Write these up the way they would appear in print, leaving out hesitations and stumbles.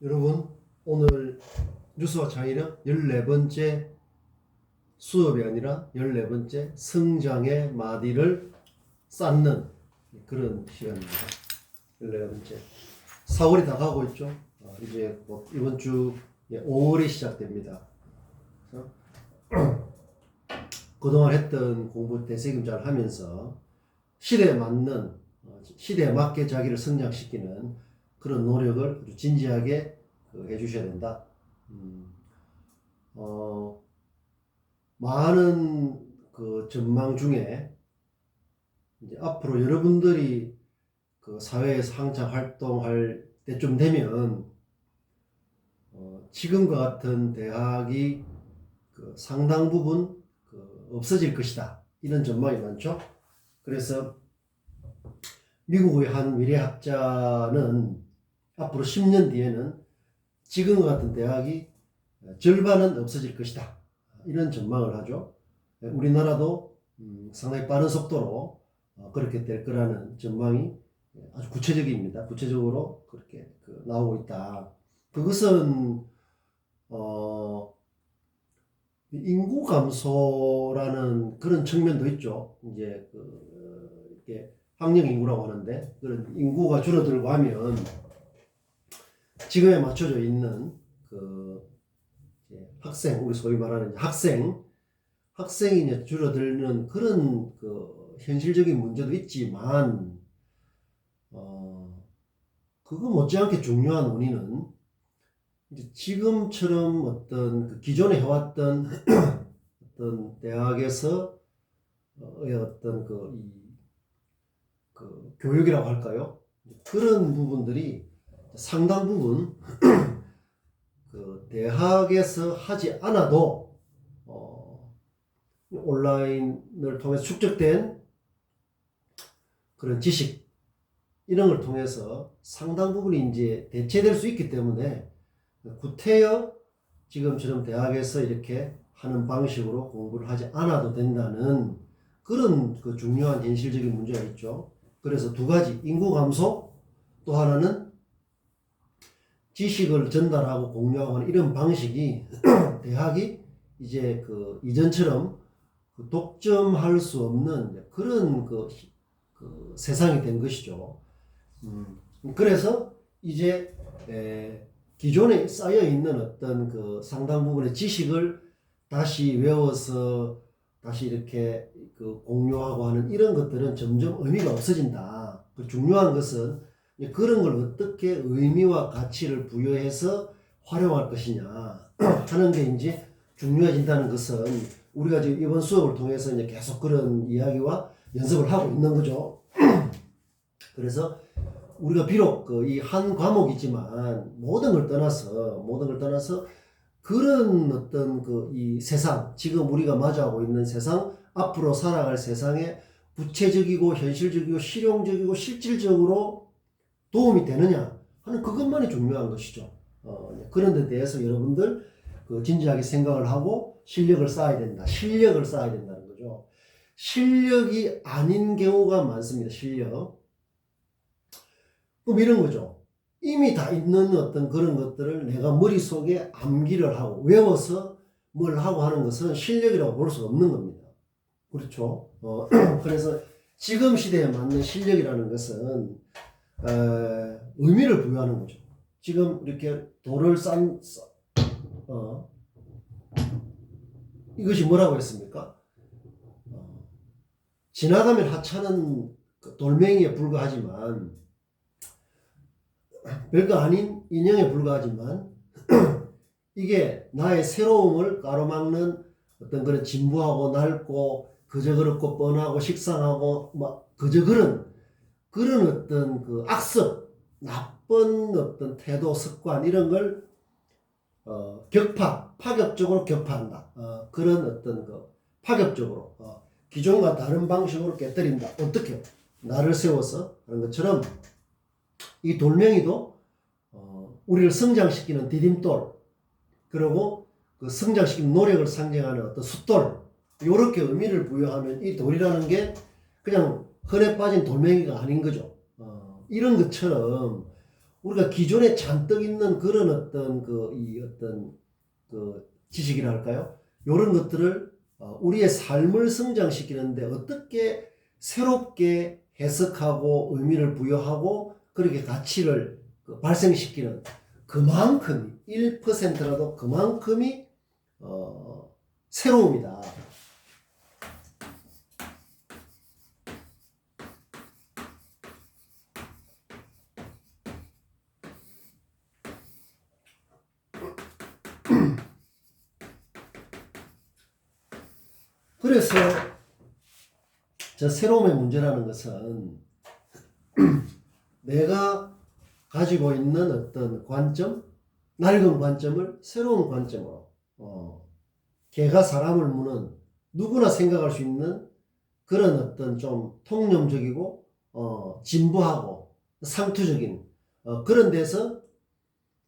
여러분, 오늘 뉴스와 창의력 14번째 수업이 아니라 14번째 성장의 마디를 쌓는 그런 시간입니다. 14번째. 4월이 다 가고 있죠. 이제 이번 주 5월이 시작됩니다. 그래서 그동안 했던 공부 되새김 잘 하면서 시대에 맞는, 시대에 맞게 자기를 성장시키는 그런 노력을 아주 진지하게 해주셔야 된다. 많은 그 전망 중에 이제 앞으로 여러분들이 그 사회에서 한창 활동할 때쯤 되면 지금과 같은 대학이 그 상당 부분 없어질 것이다. 이런 전망이 많죠. 그래서 미국의 한 미래학자는 앞으로 10년 뒤에는 지금과 같은 대학이 절반은 없어질 것이다. 이런 전망을 하죠. 우리나라도 상당히 빠른 속도로 그렇게 될 거라는 전망이 아주 구체적입니다. 구체적으로 그렇게 나오고 있다. 그것은 인구 감소라는 그런 측면도 있죠. 이제 이렇게 학령 인구라고 하는데, 그런 인구가 줄어들고 하면 지금에 맞춰져 있는 학생, 우리 소위 말하는 학생이 이제 줄어들는 그런 현실적인 문제도 있지만, 그거 못지않게 중요한 원인은 이제 지금처럼 어떤 기존에 해왔던 어떤 대학에서 어떤 교육이라고 할까요? 그런 부분들이 상당 부분 대학에서 하지 않아도 온라인을 통해서 축적된 그런 지식 이런 걸 통해서 상당 부분이 이제 대체될 수 있기 때문에 구태여 지금처럼 대학에서 이렇게 하는 방식으로 공부를 하지 않아도 된다는 그런 중요한 현실적인 문제가 있죠. 그래서 두 가지, 인구 감소, 또 하나는 지식을 전달하고 공유하고 하는 이런 방식이 대학이 이제 이전처럼 독점할 수 없는 그런 세상이 된 것이죠. 그래서 이제 기존에 쌓여 있는 어떤 상당 부분의 지식을 다시 외워서 다시 이렇게 공유하고 하는 이런 것들은 점점 의미가 없어진다. 중요한 것은 그런 걸 어떻게 의미와 가치를 부여해서 활용할 것이냐 하는 게 이제 중요해진다는 것은 우리가 지금 이번 수업을 통해서 이제 계속 그런 이야기와 연습을 하고 있는 거죠. 그래서 우리가 비록 이 한 과목이지만 모든 걸 떠나서 그런 어떤 이 세상, 지금 우리가 마주하고 있는 세상, 앞으로 살아갈 세상에 구체적이고 현실적이고 실용적이고 실질적으로 도움이 되느냐 하는 그것만이 중요한 것이죠. 그런 데 대해서 여러분들 진지하게 생각을 하고 실력을 쌓아야 된다. 실력을 쌓아야 된다는 거죠. 실력이 아닌 경우가 많습니다. 실력. 그럼 이런 거죠. 이미 다 있는 어떤 그런 것들을 내가 머릿속에 암기를 하고 외워서 뭘 하고 하는 것은 실력이라고 볼 수 없는 겁니다. 그렇죠? 그래서 지금 시대에 맞는 실력이라는 것은 의미를 부여하는 거죠. 지금 이렇게 돌을 이것이 뭐라고 했습니까? 지나가면 하찮은 돌멩이에 불과하지만 별거 아닌 인형에 불과하지만 이게 나의 새로움을 가로막는 어떤 그런 진부하고 낡고 그저 그렇고 뻔하고 식상하고 막 그저 그런 어떤 악습, 나쁜 어떤 태도, 습관 이런 걸 파격적으로 격파한다. 그런 어떤 파격적으로 기존과 다른 방식으로 깨뜨린다. 어떻게? 나를 세워서 하는 것처럼 이 돌멩이도 우리를 성장시키는 디딤돌, 그리고 성장시키는 노력을 상징하는 어떤 숫돌, 이렇게 의미를 부여하면 이 돌이라는 게 그냥 흔해 빠진 돌멩이가 아닌 거죠. 이런 것처럼 우리가 기존에 잔뜩 있는 그런 어떤 그 지식이라 할까요? 이런 것들을 우리의 삶을 성장시키는데 어떻게 새롭게 해석하고 의미를 부여하고 그렇게 가치를 발생시키는 그만큼이 1%라도 그만큼이 새로움이다. 그래서 저 새로움의 문제라는 것은 내가 가지고 있는 어떤 관점, 낡은 관점을 새로운 관점으로 개가 사람을 무는 누구나 생각할 수 있는 그런 어떤 좀 통념적이고 진보하고 상투적인 그런 데서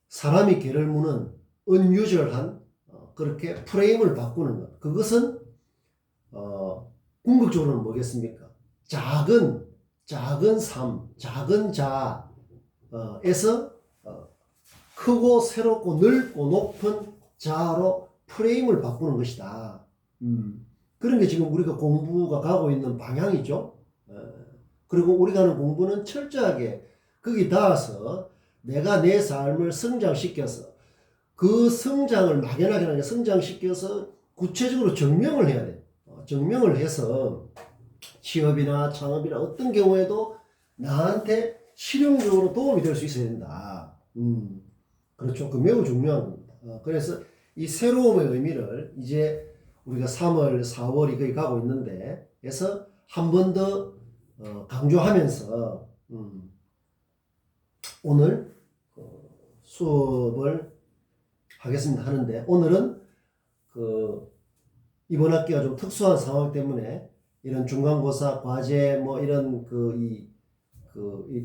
사람이 개를 무는 unusual한 그렇게 프레임을 바꾸는 것. 그것은 궁극적으로는 뭐겠습니까? 작은 삶, 작은 자에서 크고 새롭고 넓고 높은 자아로 프레임을 바꾸는 것이다. 그런 게 지금 우리가 공부가 가고 있는 방향이죠. 그리고 우리가 하는 공부는 철저하게 거기 닿아서 내가 내 삶을 성장시켜서 그 성장을 막연하게 아니라 성장시켜서 구체적으로 증명을 해야 돼. 증명을 해서 취업이나 창업이나 어떤 경우에도 나한테 실용적으로 도움이 될 수 있어야 된다. 그렇죠. 그 매우 중요한 겁니다. 그래서 이 새로움의 의미를 이제 우리가 3월, 4월이 거의 가고 있는데, 에서 한 번 더 강조하면서 오늘 수업을 하겠습니다. 하는데, 오늘은 이번 학기가 좀 특수한 상황 때문에 이런 중간고사, 과제, 뭐 이런 이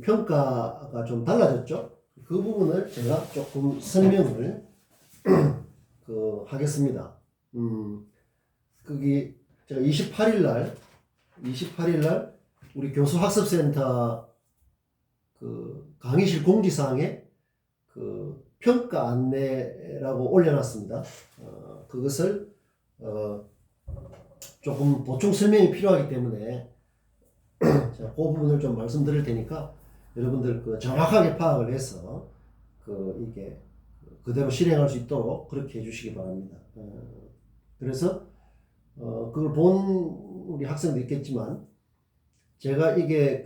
평가가 좀 달라졌죠. 그 부분을 제가 조금 설명을 하겠습니다. 거기 제가 28일 날 우리 교수학습센터 강의실 공지사항에 평가 안내라고 올려놨습니다. 그것을 조금 보충 설명이 필요하기 때문에 제가 그 부분을 좀 말씀드릴 테니까 여러분들 정확하게 파악을 해서 이게 그대로 실행할 수 있도록 그렇게 해주시기 바랍니다. 그래서 그걸 본 우리 학생도 있겠지만 제가 이게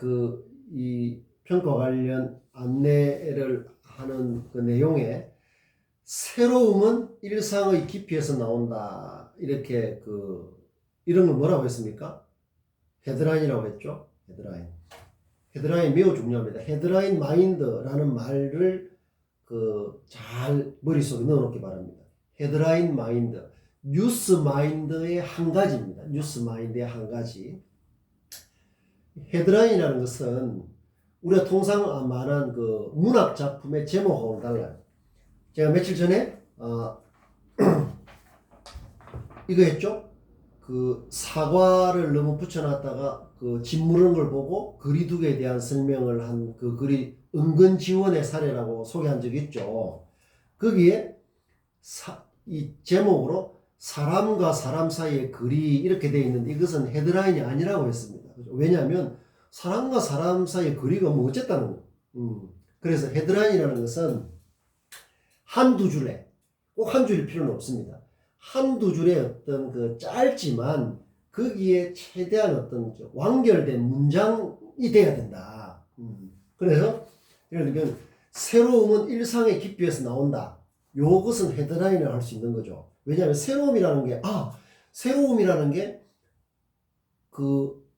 이 평가 관련 안내를 하는 그 내용에 새로움은 일상의 깊이에서 나온다. 이렇게 이런 걸 뭐라고 했습니까? 헤드라인이라고 했죠. 헤드라인 매우 중요합니다. 헤드라인 마인드라는 말을 잘 머릿속에 넣어놓기 바랍니다. 헤드라인 마인드, 뉴스 마인드의 한 가지입니다. 뉴스 마인드의 한 가지. 헤드라인이라는 것은 우리가 통상 말한 문학 작품의 제목하고는 달라요. 제가 며칠 전에 이거 했죠. 사과를 너무 붙여놨다가 짓무르는 걸 보고 거리두기에 대한 설명을 한 글이 은근지원의 사례라고 소개한 적이 있죠. 거기에 이 제목으로 사람과 사람 사이의 거리 이렇게 되어 있는데 이것은 헤드라인이 아니라고 했습니다. 왜냐하면 사람과 사람 사이의 거리가 뭐 어쨌다는 거예요. 그래서 헤드라인이라는 것은 한두 줄에 꼭 한 줄일 필요는 없습니다. 한두 줄의 어떤 짧지만 거기에 최대한 어떤 완결된 문장이 돼야 된다. 그래서 예를 들면 새로움은 일상의 깊이에서 나온다. 요것은 헤드라인을 할 수 있는 거죠. 왜냐하면 새로움이라는 게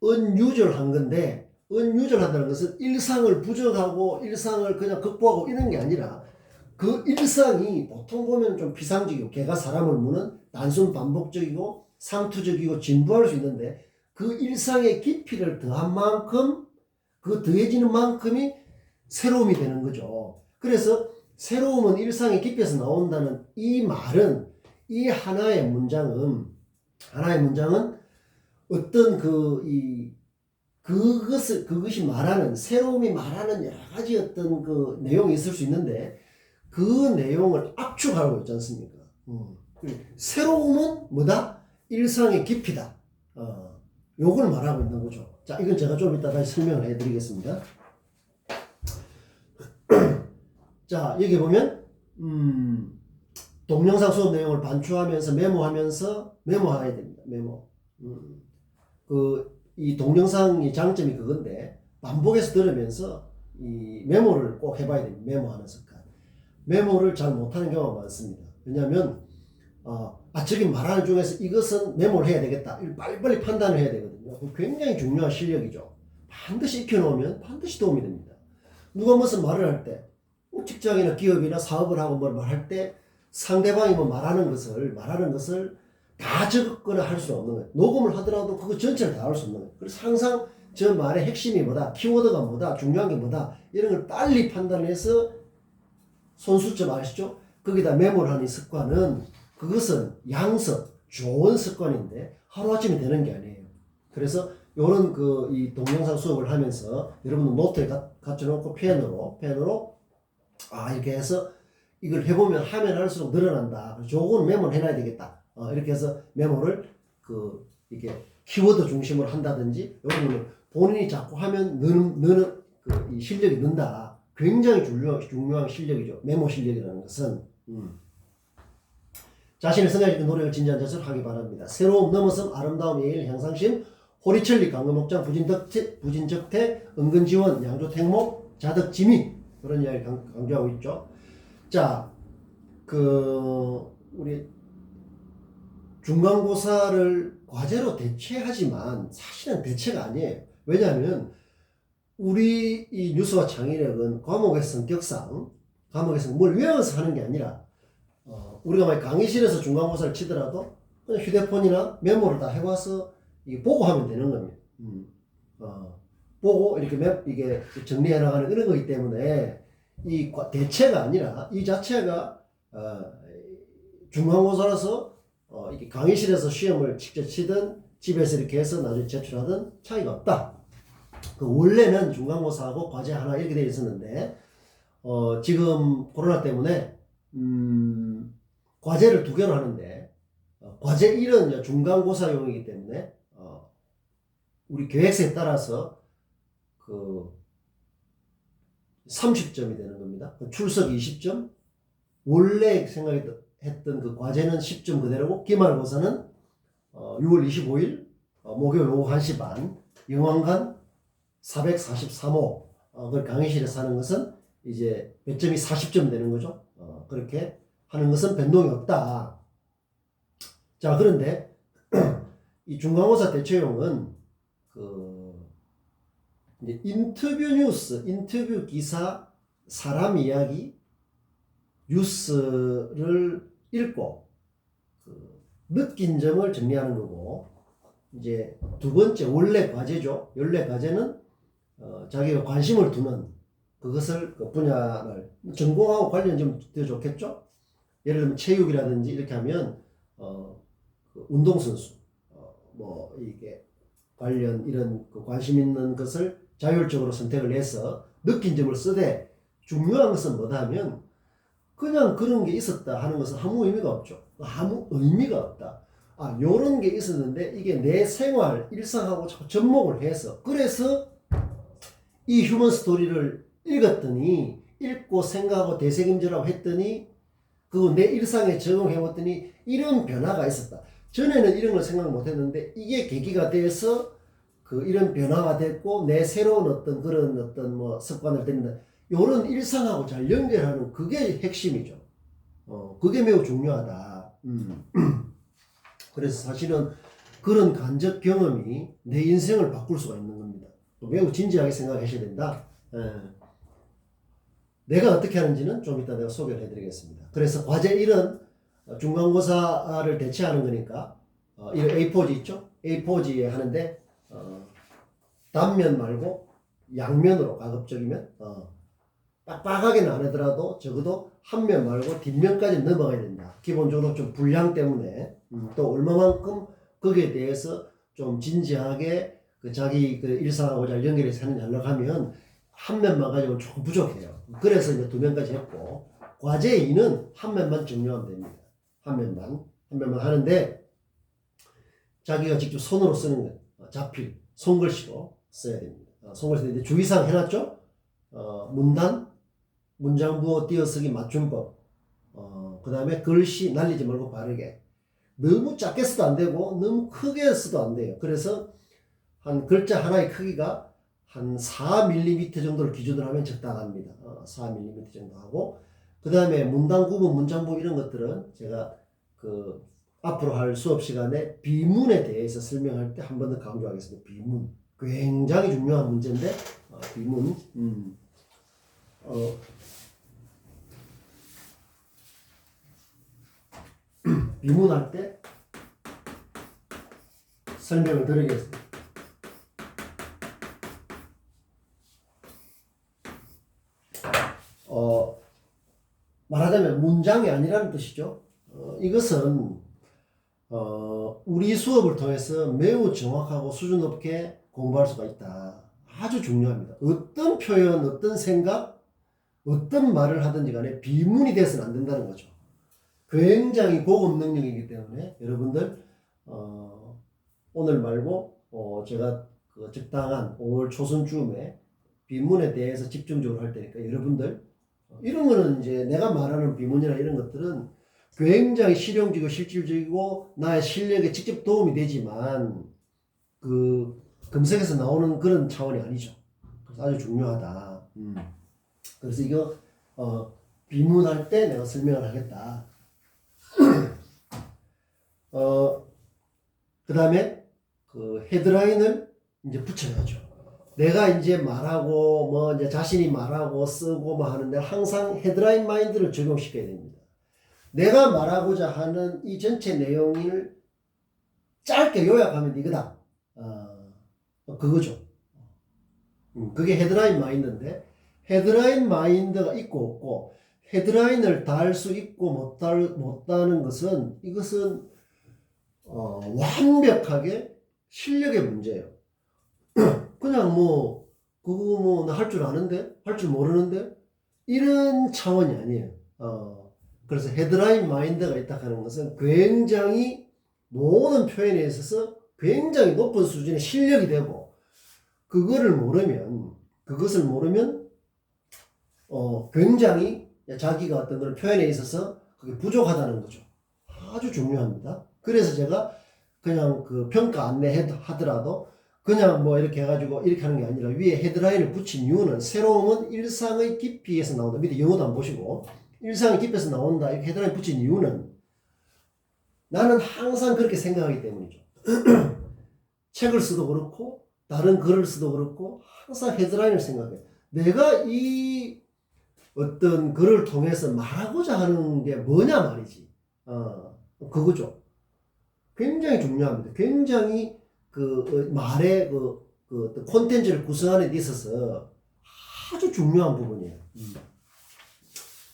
unusual한 건데 unusual하다는 것은 일상을 부정하고 일상을 그냥 극복하고 이런 게 아니라 그 일상이 보통 보면 좀 비상적이고 개가 사람을 무는 단순 반복적이고 상투적이고 진부할 수 있는데 그 일상의 깊이를 더한 만큼 더해지는 만큼이 새로움이 되는 거죠. 그래서 새로움은 일상의 깊이에서 나온다는 이 말은 이 하나의 문장은 어떤 그것이 말하는, 새로움이 말하는 여러 가지 어떤 그 내용이 있을 수 있는데, 그 내용을 압축하고 있지 않습니까? 새로움은 뭐다? 일상의 깊이다. 요걸 말하고 있는 거죠. 자, 이건 제가 좀 이따 다시 설명을 해 드리겠습니다. 자, 여기 보면, 동영상 수업 내용을 반추하면서 메모해야 됩니다. 메모. 이 동영상의 장점이 그건데, 반복해서 들으면서 이 메모를 꼭 해봐야 됩니다. 메모하는 습관. 메모를 잘 못하는 경우가 많습니다. 왜냐하면, 저기 말하는 중에서 이것은 메모를 해야 되겠다. 빨리빨리 판단을 해야 되거든요. 굉장히 중요한 실력이죠. 반드시 익혀놓으면 반드시 도움이 됩니다. 누가 무슨 말을 할 때, 직장이나 기업이나 사업을 하고 뭘 말할 때 상대방이 뭐 말하는 것을 다 적거나 할 수 없는 거예요. 녹음을 하더라도 그거 전체를 다 할 수 없는 거예요. 그래서 항상 저 말의 핵심이 뭐다, 키워드가 뭐다, 중요한 게 뭐다, 이런 걸 빨리 판단해서 손수첩 아시죠? 거기다 메모를 하는 습관은 그것은 양석, 좋은 습관인데 하루아침에 되는 게 아니에요. 그래서 요런 이 동영상 수업을 하면서 여러분들 노트에 갖다 놓고 펜으로 이렇게 해서 이걸 해보면 하면 할수록 늘어난다. 요거는 메모를 해놔야 되겠다. 이렇게 해서 메모를 이게 키워드 중심으로 한다든지, 여러분은 본인이 자꾸 하면 느는 이 실력이 는다. 굉장히 중요한 실력이죠. 메모 실력이라는 것은. 자신의 성향적인 노력을 진지한 자세로 하기 바랍니다. 새로움, 넘어섬, 아름다움, 예일, 향상심, 호리천리, 강금목장, 부진적태, 은근지원, 양조택목, 자덕지미, 그런 이야기를 강조하고 있죠. 자, 우리 중간고사를 과제로 대체하지만 사실은 대체가 아니에요. 왜냐하면 우리 이 뉴스와 창의력은 과목의 성격상 뭘 외워서 하는 게 아니라, 우리가 만약 강의실에서 중간고사를 치더라도 그냥 휴대폰이나 메모를 다 해와서 이게 보고 하면 되는 겁니다. 보고 이게 정리해 나가는 그런 거기 때문에 이 대체가 아니라 이 자체가 중간고사라서 이게 강의실에서 시험을 직접 치든 집에서 이렇게 해서 나중에 제출하든 차이가 없다. 원래는 중간고사하고 과제 하나 이렇게 되어 있었는데, 지금 코로나 때문에 과제를 2개로 하는데, 과제 1은 중간고사용이기 때문에 우리 계획서에 따라서 30점이 되는 겁니다. 출석 20점, 원래 생각했던 그 과제는 10점 그대로고, 기말고사는 6월 25일 목요일 오후 1시 반 영왕관 443호 그걸 강의실에서 하는 것은 이제 배점이 40점 되는 거죠. 그렇게 하는 것은 변동이 없다. 자, 그런데 이 중간고사 대체용은 이제 인터뷰 뉴스, 인터뷰 기사, 사람 이야기, 뉴스를 읽고 느낀 점을 정리하는 거고, 이제 2번째 원래 과제죠. 원래 과제는 자기가 관심을 두는 그것을 분야를 전공하고 관련 좀 더 좋겠죠. 예를 들면 체육이라든지 이렇게 하면 운동선수 뭐 이게 관련 이런 관심 있는 것을 자율적으로 선택을 해서 느낀 점을 쓰되, 중요한 것은 뭐다 하면 그냥 그런 게 있었다 하는 것은 아무 의미가 없죠. 아무 의미가 없다. 요런 게 있었는데 이게 내 생활, 일상하고 접목을 해서, 그래서 이 휴먼 스토리를 읽고 생각하고 되새김질하고 했더니 그거 내 일상에 적용해봤더니 이런 변화가 있었다. 전에는 이런 걸 생각 못했는데 이게 계기가 돼서 이런 변화가 됐고 내 새로운 그런 뭐 습관을 들인다. 이런 일상하고 잘 연결하는 그게 핵심이죠. 그게 매우 중요하다. 그래서 사실은 그런 간접 경험이 내 인생을 바꿀 수가 있는 겁니다. 매우 진지하게 생각하셔야 된다. 내가 어떻게 하는지는 좀 이따 내가 소개를 해드리겠습니다. 그래서 과제 1은 중간고사를 대체하는 거니까 이런 A4지 있죠? A4지에 하는데 단면 말고 양면으로, 가급적이면 빡빡하게는 안 하더라도 적어도 한 면 말고 뒷면까지 넘어가야 된다. 기본적으로 좀 분량 때문에 또 얼마만큼 거기에 대해서 좀 진지하게 그 자기 그 일상하고 잘 연결해서 하려고 하면 한 면만 가지고 조금 부족해요. 그래서 이제 2면까지 했고, 과제 2는 한 면만 정리하면 됩니다. 한 면만 하는데, 자기가 직접 손으로 쓰는 거, 자필, 손글씨로 써야 됩니다. 손글씨 이제 주의사항 해놨죠? 문단, 문장부호 띄어쓰기 맞춤법, 그 다음에 글씨 날리지 말고 바르게. 너무 작게 써도 안 되고, 너무 크게 써도 안 돼요. 그래서 한 글자 하나의 크기가 한 4mm 정도를 기준으로 하면 적당합니다. 4mm 정도 하고, 그 다음에 문단 구분, 문장부 이런 것들은 제가 그 앞으로 할 수업 시간에 비문에 대해서 설명할 때 한 번 더 강조하겠습니다. 비문. 굉장히 중요한 문제인데, 비문. 비문할 때 설명을 드리겠습니다. 말하자면 문장이 아니라는 뜻이죠. 이것은 우리 수업을 통해서 매우 정확하고 수준 높게 공부할 수가 있다. 아주 중요합니다. 어떤 표현, 어떤 생각, 어떤 말을 하든지 간에 비문이 돼서는 안 된다는 거죠. 굉장히 고급 능력이기 때문에 여러분들 오늘 말고 제가 그 적당한 5월 초순쯤에 비문에 대해서 집중적으로 할 테니까 여러분들 이런 거는 이제 내가 말하는 비문이나 이런 것들은 굉장히 실용적이고 실질적이고 나의 실력에 직접 도움이 되지만 그 검색에서 나오는 그런 차원이 아니죠. 그래서 아주 중요하다. 그래서 이거 비문할 때 내가 설명을 하겠다. 그 다음에 그 헤드라인을 이제 붙여야죠. 내가 이제 말하고 뭐 이제 자신이 말하고 쓰고 뭐 하는데 항상 헤드라인 마인드를 적용시켜야 됩니다. 내가 말하고자 하는 이 전체 내용을 짧게 요약하면 이거다. 그거죠. 그게 헤드라인 마인드인데 헤드라인 마인드가 있고 없고 헤드라인을 달 수 있고 못 다는 것은 이것은 완벽하게 실력의 문제예요. 그냥 뭐 그거 뭐 나 할 줄 아는데 할 줄 모르는데 이런 차원이 아니에요. 그래서 헤드라인 마인드가 있다 하는 것은 굉장히 모든 표현에 있어서 굉장히 높은 수준의 실력이 되고 그것을 모르면 굉장히 자기가 어떤 그런 표현에 있어서 그게 부족하다는 거죠. 아주 중요합니다. 그래서 제가 그냥 그 평가 안내 하더라도 그냥 뭐 이렇게 해가지고 이렇게 하는 게 아니라 위에 헤드라인을 붙인 이유는 새로움은 일상의 깊이에서 나온다. 밑에 영어도 안 보시고 일상의 깊이에서 나온다. 이렇게 헤드라인 붙인 이유는 나는 항상 그렇게 생각하기 때문이죠. 책을 써도 그렇고 다른 글을 써도 그렇고 항상 헤드라인을 생각해. 내가 이 어떤 글을 통해서 말하고자 하는 게 뭐냐 말이지. 그거죠. 굉장히 중요합니다. 굉장히 그 말의 그 콘텐츠를 구성하는 데 있어서 아주 중요한 부분이에요.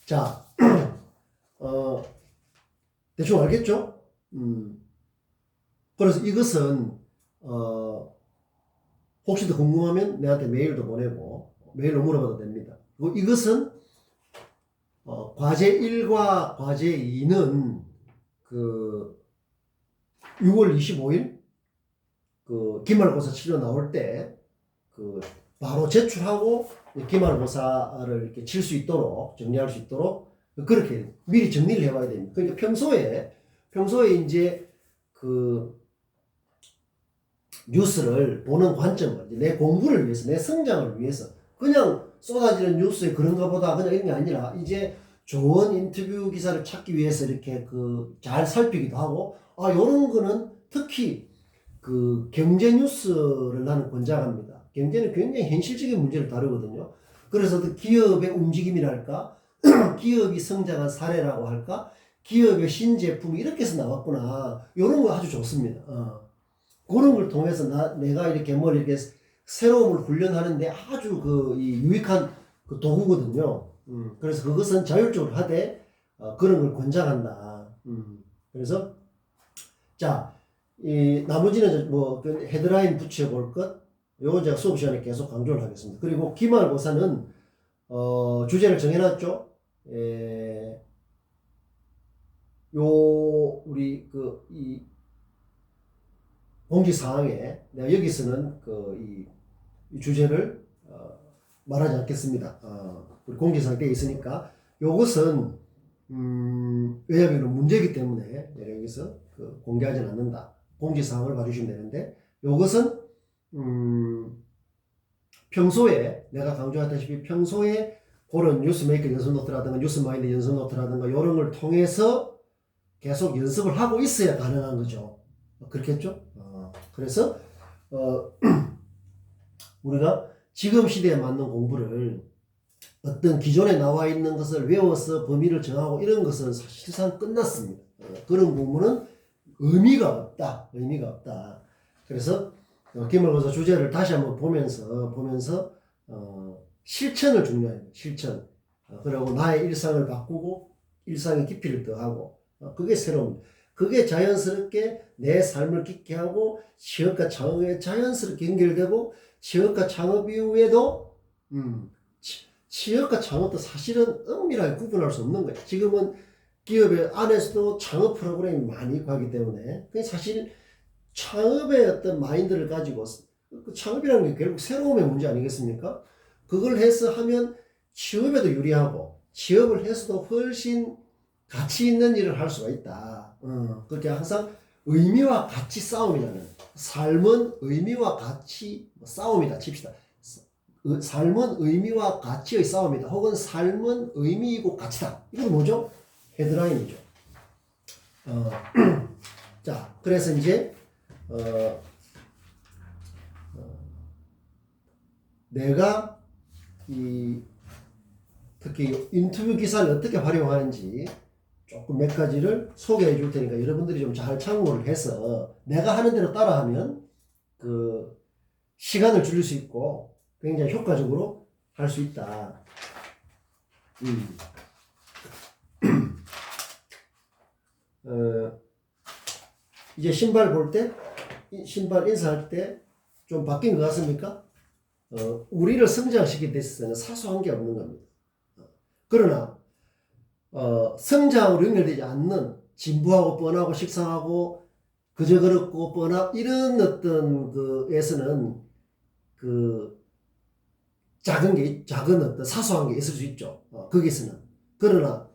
자, 대충 알겠죠? 그래서 이것은 혹시 더 궁금하면 내한테 메일도 보내고 메일로 물어봐도 됩니다. 그리고 이것은 과제 1과 과제 2는 그 6월 25일 그 기말고사 치료 나올 때 그 바로 제출하고 기말고사를 이렇게 칠 수 있도록 정리할 수 있도록 그렇게 미리 정리를 해봐야 됩니다. 그러니까 평소에 이제 그 뉴스를 보는 관점을 내 공부를 위해서 내 성장을 위해서 그냥 쏟아지는 뉴스에 그런가 보다 그냥 이런 게 아니라 이제 좋은 인터뷰 기사를 찾기 위해서 이렇게 그 잘 살피기도 하고 요런 거는 특히 그 경제 뉴스를 나는 권장합니다. 경제는 굉장히 현실적인 문제를 다루거든요. 그래서 그 기업의 움직임이랄까, 기업이 성장한 사례라고 할까, 기업의 신제품이 이렇게 해서 나왔구나. 이런 거 아주 좋습니다. 그런 걸 통해서 내가 이렇게 뭘 이렇게 새로움을 훈련하는데 아주 이 유익한 그 도구거든요. 그래서 그것은 자율적으로 하되 그런 걸 권장한다. 그래서 자 이 나머지는 그 헤드라인 붙여볼 것, 요거 제가 수업 시간에 계속 강조를 하겠습니다. 그리고 기말고사는 주제를 정해놨죠. 요 우리 이 공지사항에 내가 여기서는 이 주제를 말하지 않겠습니다. 우리 공지사항 되어 있으니까 요것은 왜냐하면 문제이기 때문에 내가 여기서 공개하지는 않는다. 공지사항을 봐주시면 되는데 요것은 평소에 내가 강조했다시피 평소에 그런 뉴스메이커 연습노트라든가 뉴스마인드 연습노트라든가 이런 걸 통해서 계속 연습을 하고 있어야 가능한 거죠. 그렇겠죠? 그래서 우리가 지금 시대에 맞는 공부를 어떤 기존에 나와 있는 것을 외워서 범위를 정하고 이런 것은 사실상 끝났습니다. 그런 공부는 의미가 없다. 의미가 없다. 그래서 기말고사 주제를 다시 한번 보면서 실천을 중요해요. 실천. 그리고 나의 일상을 바꾸고 일상의 깊이를 더하고 그게 새로운, 그게 자연스럽게 내 삶을 깊게 하고 취업과 창업에 자연스럽게 연결되고 취업과 창업 이후에도 취업과 창업도 사실은 엄밀하게 구분할 수 없는 거예요. 지금은 기업의 안에서도 창업 프로그램이 많이 가기 때문에 사실 창업의 어떤 마인드를 가지고 창업이라는 게 결국 새로움의 문제 아니겠습니까? 그걸 해서 하면 취업에도 유리하고 취업을 해서도 훨씬 가치 있는 일을 할 수가 있다. 그렇게 항상 의미와 가치 싸움이라는, 삶은 의미와 가치 싸움이다 칩시다. 삶은 의미와 가치의 싸움이다. 혹은 삶은 의미이고 가치다. 이건 뭐죠? 헤드라인이죠. 자, 그래서 이제 내가 특히 인터뷰 기사를 어떻게 활용하는지 조금 몇 가지를 소개해 줄 테니까 여러분들이 좀 잘 참고를 해서 내가 하는 대로 따라하면 시간을 줄일 수 있고 굉장히 효과적으로 할 수 있다. 이제 신발 볼 때, 신발 인사할 때 좀 바뀐 것 같습니까? 우리를 성장시키기 위해서는 사소한 게 없는 겁니다. 그러나 성장으로 연결되지 않는 진부하고 뻔하고 식상하고 그저 그렇고 뻔하고 이런 어떤 에서는 작은 어떤 사소한 게 있을 수 있죠. 거기서는. 그러나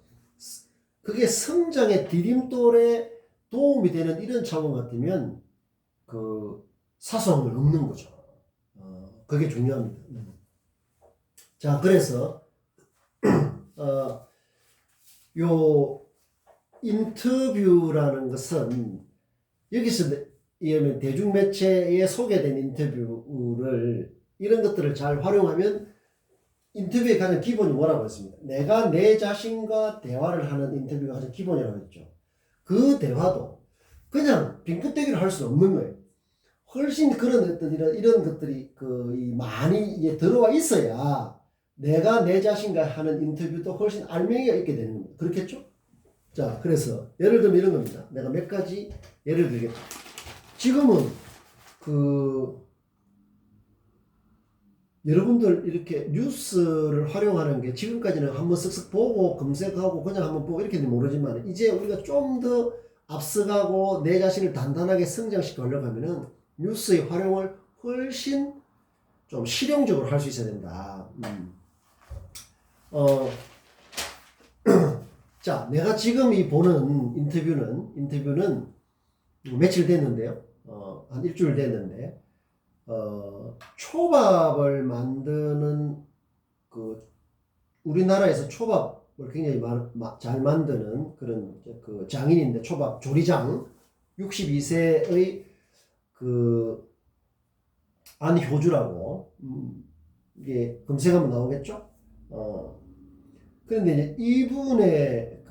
그게 성장의 디딤돌에 도움이 되는 이런 차원 같으면 사소한 건 없는 거죠. 그게 중요합니다. 자, 그래서 요 인터뷰라는 것은 여기서 대중매체에 소개된 인터뷰를 이런 것들을 잘 활용하면 인터뷰의 가장 기본이 뭐라고 했습니다. 내가 내 자신과 대화를 하는 인터뷰가 가장 기본이라고 했죠. 그 대화도 그냥 빈껍데기로 할 수는 없는 거예요. 훨씬 그런 어떤 이런 것들이 많이 들어와 있어야 내가 내 자신과 하는 인터뷰도 훨씬 알맹이가 있게 되는 겁니다. 그렇겠죠? 자, 그래서 예를 들면 이런 겁니다. 내가 몇 가지 예를 들겠죠. 지금은 여러분들 이렇게 뉴스를 활용하는 게 지금까지는 한번 쓱쓱 보고 검색하고 그냥 한번 보고 이렇게 모르지만 이제 우리가 좀 더 앞서가고 내 자신을 단단하게 성장시켜 가려고 하면은 뉴스의 활용을 훨씬 좀 실용적으로 할 수 있어야 된다. 자, 내가 지금 보는 인터뷰는 며칠 됐는데요. 한 일주일 됐는데, 초밥을 만드는 우리나라에서 초밥을 굉장히 잘 만드는 그런 장인인데, 초밥 조리장 62세의 안효주라고 이게 검색하면 나오겠죠. 그런데 이제 이분의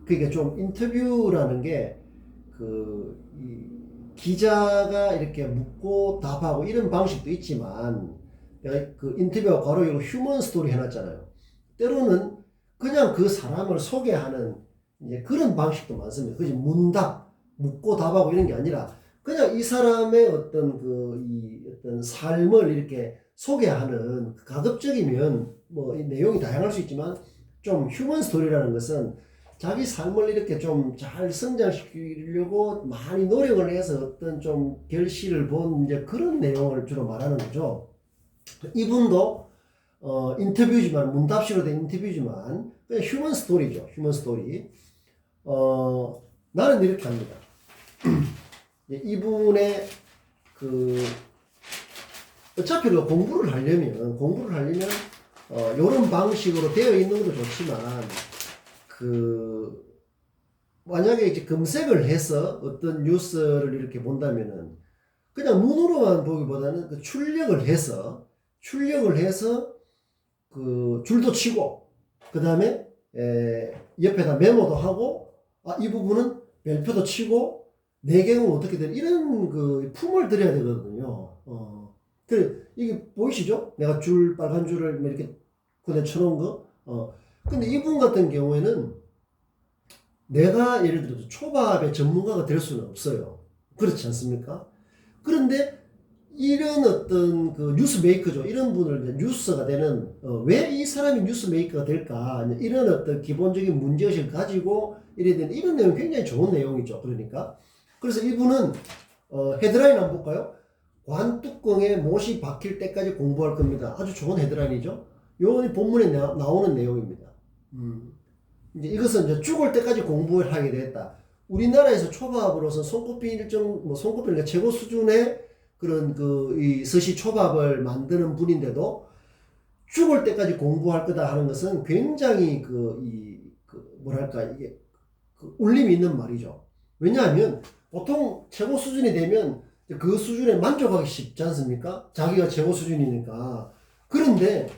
그러니까 좀 인터뷰라는 게 기자가 이렇게 묻고 답하고 이런 방식도 있지만 내가 인터뷰하고 바로 이거 휴먼 스토리 해놨잖아요. 때로는 그냥 그 사람을 소개하는 이제 그런 방식도 많습니다. 그지 문답 묻고 답하고 이런 게 아니라 그냥 이 사람의 어떤 이 어떤 삶을 이렇게 소개하는 가급적이면 뭐 이 내용이 다양할 수 있지만 좀 휴먼 스토리라는 것은 자기 삶을 이렇게 좀 잘 성장시키려고 많이 노력을 해서 어떤 좀 결실을 본 이제 그런 내용을 주로 말하는 거죠. 이분도 인터뷰지만 문답식으로 된 인터뷰지만 그냥 휴먼 스토리죠. 휴먼 스토리. 나는 이렇게 합니다. 이분의 어차피 공부를 하려면 이런 방식으로 되어 있는 것도 좋지만 만약에 이제 검색을 해서 어떤 뉴스를 이렇게 본다면은 그냥 눈으로만 보기보다는 출력을 해서 줄도 치고 그 다음에 옆에다 메모도 하고 이 부분은 별표도 치고 내경은 어떻게 되는 이런 품을 들여야 되거든요. 이게 보이시죠? 내가 빨간 줄을 이렇게 그대 쳐놓은 거. 근데 이분 같은 경우에는 내가 예를 들어서 초밥의 전문가가 될 수는 없어요. 그렇지 않습니까? 그런데 이런 어떤 뉴스메이커죠. 이런 분을 뉴스가 되는, 왜 이 사람이 뉴스메이커가 될까? 이런 어떤 기본적인 문제의식을 가지고 이런 내용이 굉장히 좋은 내용이죠. 그래서 이분은, 헤드라인 한번 볼까요? 관뚜껑에 못이 박힐 때까지 공부할 겁니다. 아주 좋은 헤드라인이죠. 요건 본문에 나오는 내용입니다. 이제 이것은 이제 죽을 때까지 공부를 하게 됐다. 우리나라에서 초밥으로서 손꼽히는 최고 수준의 그런 이 스시 초밥을 만드는 분인데도 죽을 때까지 공부할 거다 하는 것은 굉장히 이게 울림이 있는 말이죠. 왜냐하면 보통 최고 수준이 되면 그 수준에 만족하기 쉽지 않습니까? 자기가 최고 수준이니까. 그런데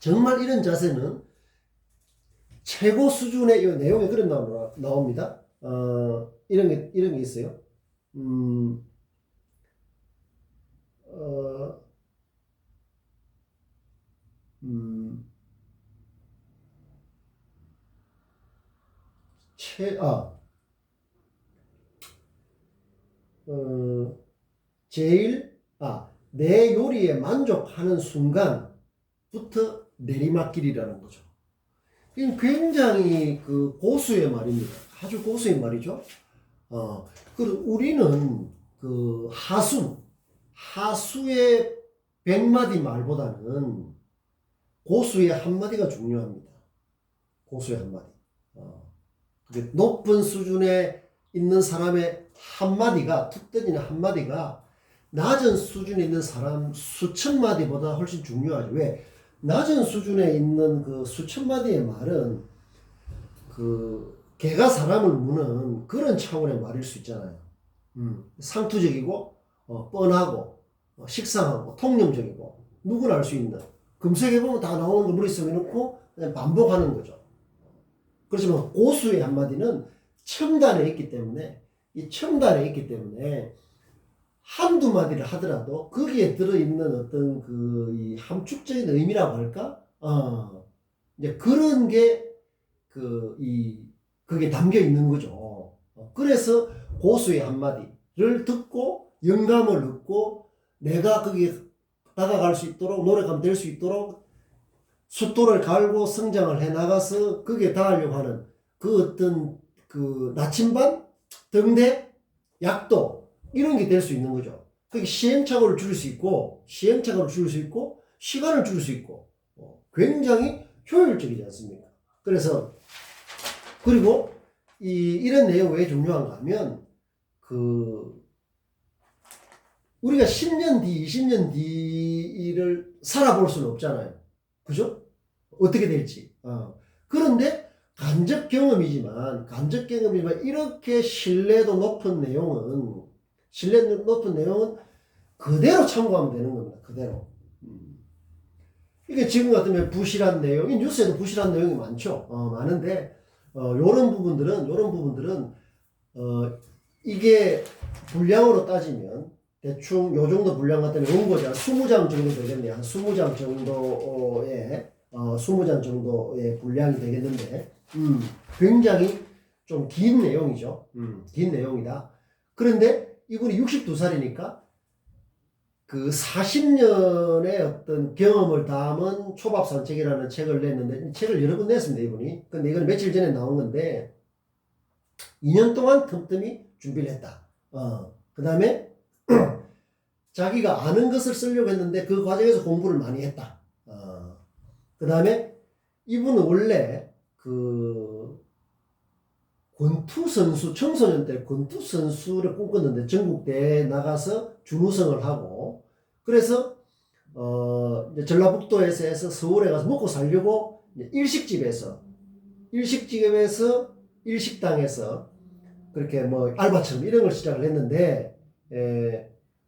정말 이런 자세는 최고 수준의 이 내용에 그런 나옵니다. 이런 게 있어요. 내 요리에 만족하는 순간부터 내리막길이라는 거죠. 이건 굉장히 고수의 말입니다. 아주 고수의 말이죠. 그리고 우리는 하수의 100마디 말보다는 고수의 한마디가 중요합니다. 고수의 한마디. 높은 수준에 있는 사람의 한마디가, 툭 떠지는 한마디가 낮은 수준에 있는 사람 수천 마디보다 훨씬 중요하죠. 왜? 낮은 수준에 있는 수천 마디의 말은 개가 사람을 무는 그런 차원의 말일 수 있잖아요. 상투적이고, 뻔하고, 식상하고, 통념적이고, 누구나 알 수 있는. 검색해보면 다 나오는 거 머릿속에 넣고 그냥 반복하는 거죠. 그렇지만 고수의 한마디는 첨단에 있기 때문에, 한두 마디를 하더라도 거기에 들어있는 어떤 이 함축적인 의미라고 할까? 이제 그런 게 그게 담겨 있는 거죠. 그래서 고수의 한마디를 듣고 영감을 얻고 내가 거기에 다가갈 수 있도록 노력하면 될 수 있도록 숫도를 갈고 성장을 해 나가서 거기에 닿으려고 하는 어떤 나침반, 등대, 약도 이런 게 될 수 있는 거죠. 그게 시행착오를 줄일 수 있고 시간을 줄일 수 있고 굉장히 효율적이지 않습니까? 그리고 이런 내용 왜 중요한가 하면 우리가 10년 뒤, 20년 뒤를 살아볼 수는 없잖아요. 그죠? 어떻게 될지. 그런데 간접 경험이지만 이렇게 신뢰도 높은 내용은 그대로 참고하면 되는 겁니다. 그대로. 이게 지금 같으면 부실한 내용, 뉴스에도 부실한 내용이 많죠. 많은데, 요런 부분들은, 이게 분량으로 따지면, 대충 요 정도 분량 같으면 원고지 한 20장 정도 되겠네요. 한 20장 정도의 분량이 되겠는데, 굉장히 좀 긴 내용이죠. 긴 내용이다. 그런데 이분이 62살이니까 그 40년의 어떤 경험을 담은 초밥산책이라는 책을 냈는데, 이 책을 여러 번 냈습니다, 이분이. 근데 이건 며칠 전에 나온 건데, 2년 동안 틈틈이 준비를 했다. 그 다음에 자기가 아는 것을 쓰려고 했는데 그 과정에서 공부를 많이 했다. 그 다음에 이분은 원래 그 권투 선수, 청소년 때 권투 선수를 꿈꿨는데 전국대회에 나가서 준우승을 하고, 그래서 이제 전라북도에서 해서 서울에 가서 먹고 살려고 일식집에서 일식당에서 그렇게 뭐 알바처럼 이런 걸 시작을 했는데,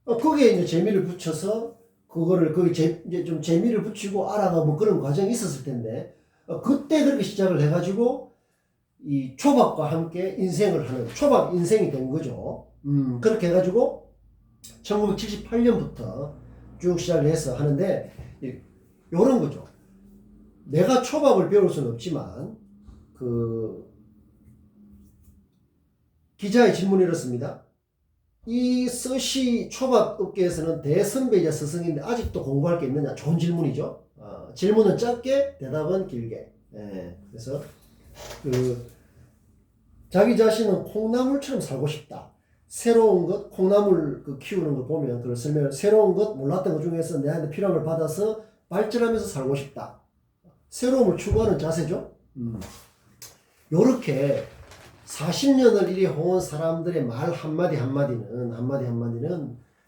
거기에 이제 재미를 붙여서 그거를 거기 이제 좀 재미를 붙이고 알아가 뭐 그런 과정이 있었을 텐데, 그때 그렇게 시작을 해가지고 이 초밥과 함께 인생을 하는 초밥 인생이 된 거죠. 그렇게 해가지고 1978년부터 쭉 시작을 해서 하는데, 요런 거죠. 내가 초밥을 배울 수는 없지만 그 기자의 질문이 이렇습니다. 이 스시 초밥 업계에서는 대선배이자 스승인데 아직도 공부할 게 있느냐? 좋은 질문이죠. 질문은 짧게, 대답은 길게. 그래서 자기 자신은 콩나물처럼 살고 싶다. 새로운 것, 콩나물 키우는 거 보면 그걸 설명을, 새로운 것, 몰랐던 것 중에서 내한테 필요한 걸 받아서 발전하면서 살고 싶다. 새로움을 추구하는 자세죠. 요렇게 40년을 이리 해온 사람들의 말 한마디는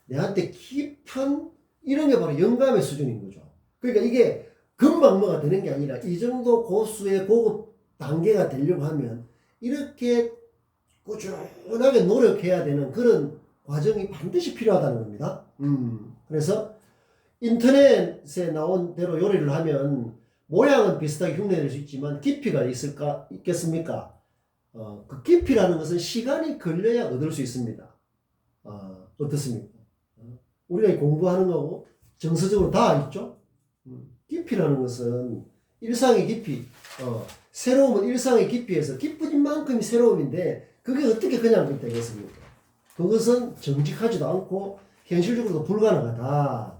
내한테 깊은, 이런 게 바로 영감의 수준인 거죠. 그러니까 이게 금방 뭐가 되는 게 아니라 이 정도 고수의 고급 단계가 되려고 하면 이렇게 꾸준하게 노력해야 되는 그런 과정이 반드시 필요하다는 겁니다. 그래서 인터넷에 나온 대로 요리를 하면 모양은 비슷하게 흉내낼 수 있지만 깊이가 있겠습니까? 그 깊이라는 것은 시간이 걸려야 얻을 수 있습니다. 어떻습니까? 우리가 공부하는 거고 정서적으로 다 있죠? 깊이라는 것은 일상의 깊이, 새로움은 일상의 깊이에서 깊어진 만큼이 새로움인데, 그게 어떻게 그냥 되겠습니까? 그것은 정직하지도 않고 현실적으로도 불가능하다.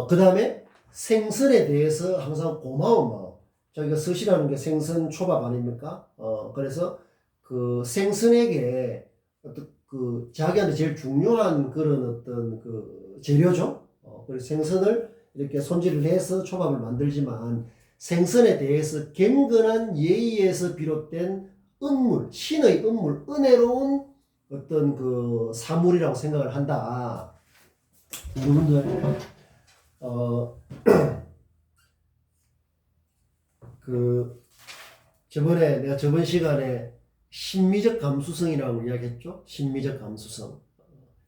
그 다음에 생선에 대해서 항상 고마운 마음. 저희가 스시라는 게 생선 초밥 아닙니까? 그래서 그 생선에게 어떤 그 자기한테 제일 중요한 그런 어떤 그 재료죠. 그래서 생선을 이렇게 손질을 해서 초밥을 만들지만, 생선에 대해서 경건한 예의에서 비롯된 은물, 신의 은물, 은혜로운 어떤 그 사물이라고 생각을 한다. 여러분들, 내가 저번 시간에 심미적 감수성이라고 이야기했죠? 심미적 감수성.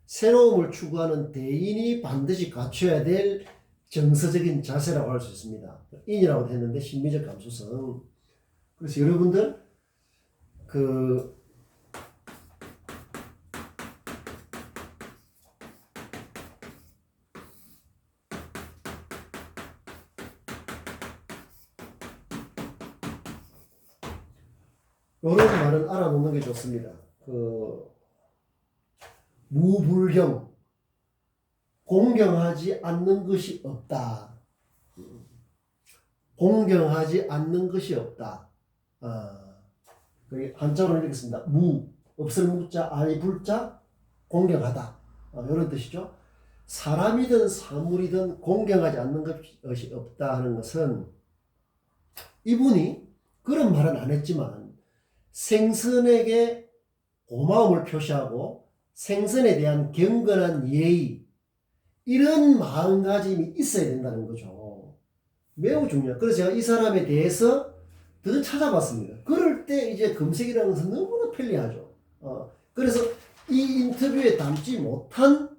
새로움을 추구하는 대인이 반드시 갖춰야 될 정서적인 자세라고 할 수 있습니다. 인이라고 했는데 심미적 감수성. 그래서 여러분들 이런 말은 알아놓는 게 좋습니다. 무불경, 공경하지 않는 것이 없다. 공경하지 않는 것이 없다. 한자로 읽겠습니다. 없을 무자, 아니 불자, 공경하다. 이런 뜻이죠. 사람이든 사물이든 공경하지 않는 것이 없다 하는 것은, 이분이 그런 말은 안 했지만 생선에게 고마움을 표시하고 생선에 대한 경건한 예의, 이런 마음가짐이 있어야 된다는 거죠. 매우 중요해요. 그래서 제가 이 사람에 대해서 더 찾아봤습니다. 그럴 때 이제 검색이라는 것은 너무나 편리하죠. 그래서 이 인터뷰에 담지 못한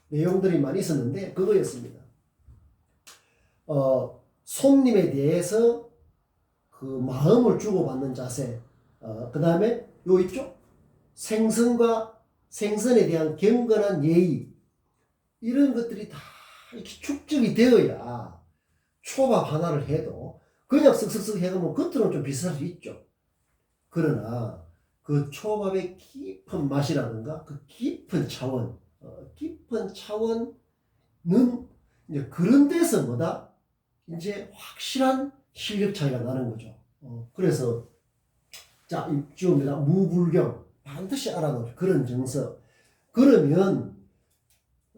내용들이 많이 있었는데 그거였습니다. 손님에 대해서 그 마음을 주고받는 자세, 그 다음에 요 있죠? 생선과 생선에 대한 경건한 예의, 이런 것들이 다 이렇게 축적이 되어야 초밥 하나를 해도 그냥 쓱쓱쓱 해가면 겉으로는 좀 비쌀 수 있죠. 그러나 그 초밥의 깊은 맛이라든가 그 깊은 차원, 깊은 차원은 이제 그런 데서 뭐다? 이제 확실한 실력 차이가 나는 거죠. 그래서 자, 지금입니다. 무불경 반드시 알아놓을 그런 정서. 그러면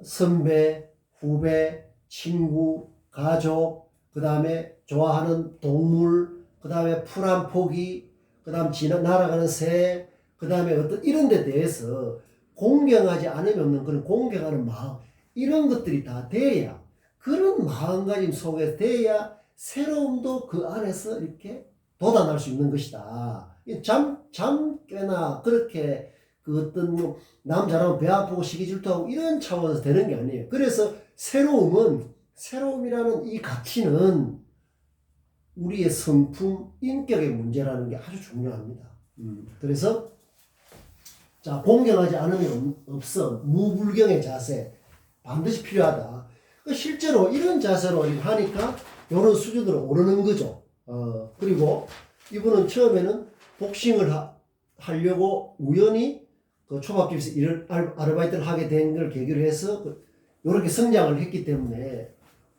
선배, 후배, 친구, 가족, 그 다음에 좋아하는 동물, 그 다음에 풀 한 포기, 그 다음 날아가는 새, 그 다음에 어떤 이런 데 대해서 공경하지 않으면 없는 그런 공경하는 마음, 이런 것들이 다 돼야, 그런 마음가짐 속에 돼야 새로움도 그 안에서 이렇게 돋아날 수 있는 것이다. 잠깨나 그렇게 그 어떤 뭐 남자라면 배 아프고 시기 질투하고 이런 차원에서 되는 게 아니에요. 그래서 새로움이라는 이 가치는 우리의 성품, 인격의 문제라는 게 아주 중요합니다. 그래서 자, 공경하지 않으면 없어. 무불경의 자세 반드시 필요하다. 실제로 이런 자세로 하니까 이런 수준으로 오르는 거죠. 그리고 이분은 처음에는 복싱을 하려고 우연히 그 초밥집에서 아르바이트를 하게 된 걸 계기로 해서 이렇게 성장을 했기 때문에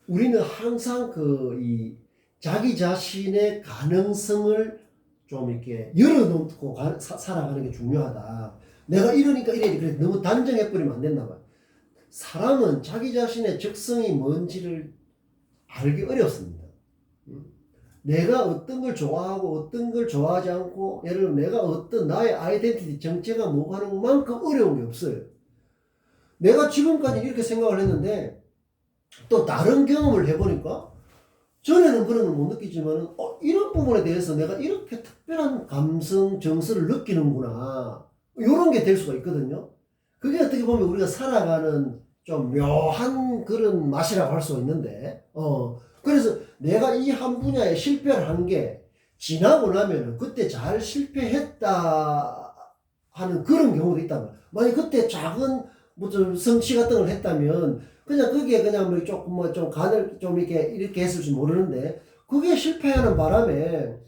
우리는 항상 이 자기 자신의 가능성을 좀 이렇게 열어놓고 살아가는 게 중요하다. 내가 이러니까 이래. 그래 너무 단정해버리면 안 된다 말이야. 사람은 자기 자신의 적성이 뭔지를 알기 어렵습니다. 내가 어떤 걸 좋아하고 어떤 걸 좋아하지 않고, 예를 들면 내가 어떤 나의 아이덴티티 정체가 뭐가 하는 것만큼 어려운 게 없어요. 내가 지금까지 이렇게 생각을 했는데 또 다른 경험을 해보니까 전에는 그런 걸 못 느끼지만 이런 부분에 대해서 내가 이렇게 특별한 감성, 정서를 느끼는구나, 이런 게 될 수가 있거든요. 그게 어떻게 보면 우리가 살아가는 좀 묘한 그런 맛이라고 할 수가 있는데, 그래서 내가 이 한 분야에 실패를 한 게 지나고 나면 그때 잘 실패했다 하는 그런 경우도 있단 말이야. 만약 그때 작은 좀 성취 같은 걸 했다면 그냥 거기에 그냥 뭐 조금 좀 간을 좀 이렇게 했을지 모르는데, 그게 실패하는 바람에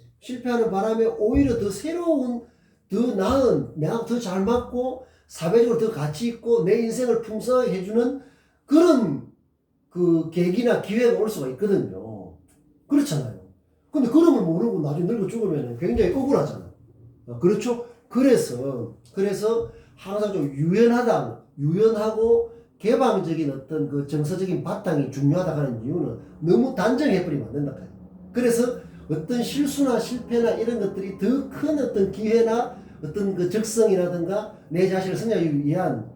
오히려 더 새로운, 더 나은, 내가 더 잘 맞고 사회적으로 더 가치 있고 내 인생을 풍성하게 해주는 그런 그 계기나 기회가 올 수가 있거든요. 그렇잖아요. 근데 그런 걸 모르고 나중에 늙어 죽으면 굉장히 억울하잖아요. 그렇죠? 그래서 항상 좀 유연하고 개방적인 어떤 그 정서적인 바탕이 중요하다 하는 이유는 너무 단정해버리면 안 된다. 그래서 어떤 실수나 실패나 이런 것들이 더 큰 어떤 기회나 어떤 그 적성이라든가 내 자신을 성장하기 위한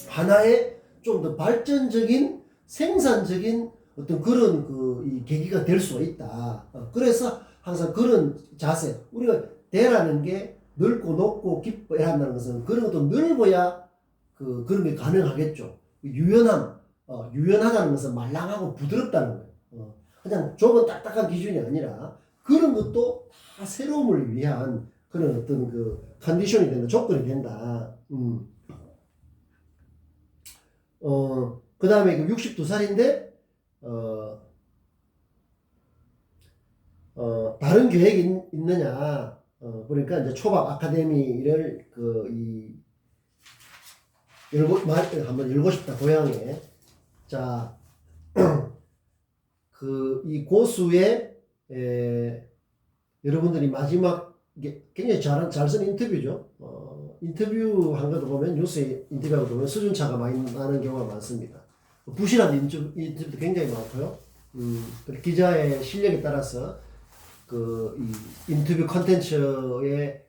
하나의 좀 더 발전적인 생산적인 어떤 그런 이 계기가 될 수가 있다. 그래서 항상 그런 자세, 우리가 대라는 게 넓고 높고 깊어야 한다는 것은 그런 것도 넓어야 그런 게 가능하겠죠. 유연하다는 것은 말랑하고 부드럽다는 거예요. 그냥 좁은 딱딱한 기준이 아니라 그런 것도 다 새로움을 위한 그런 어떤 그 컨디션이 된다, 조건이 된다. 그 다음에 62살인데, 다른 계획이 있느냐, 그러니까 이제 초밥 아카데미를 한번 열고 싶다, 고향에. 자, 이 고수의, 여러분들이 마지막, 굉장히 잘 쓴 인터뷰죠. 인터뷰한 것도 보면, 뉴스에 인터뷰한 것도 보면 수준차가 많이 나는 경우가 많습니다. 부실한 인터뷰도 굉장히 많고요. 기자의 실력에 따라서 이 인터뷰 컨텐츠의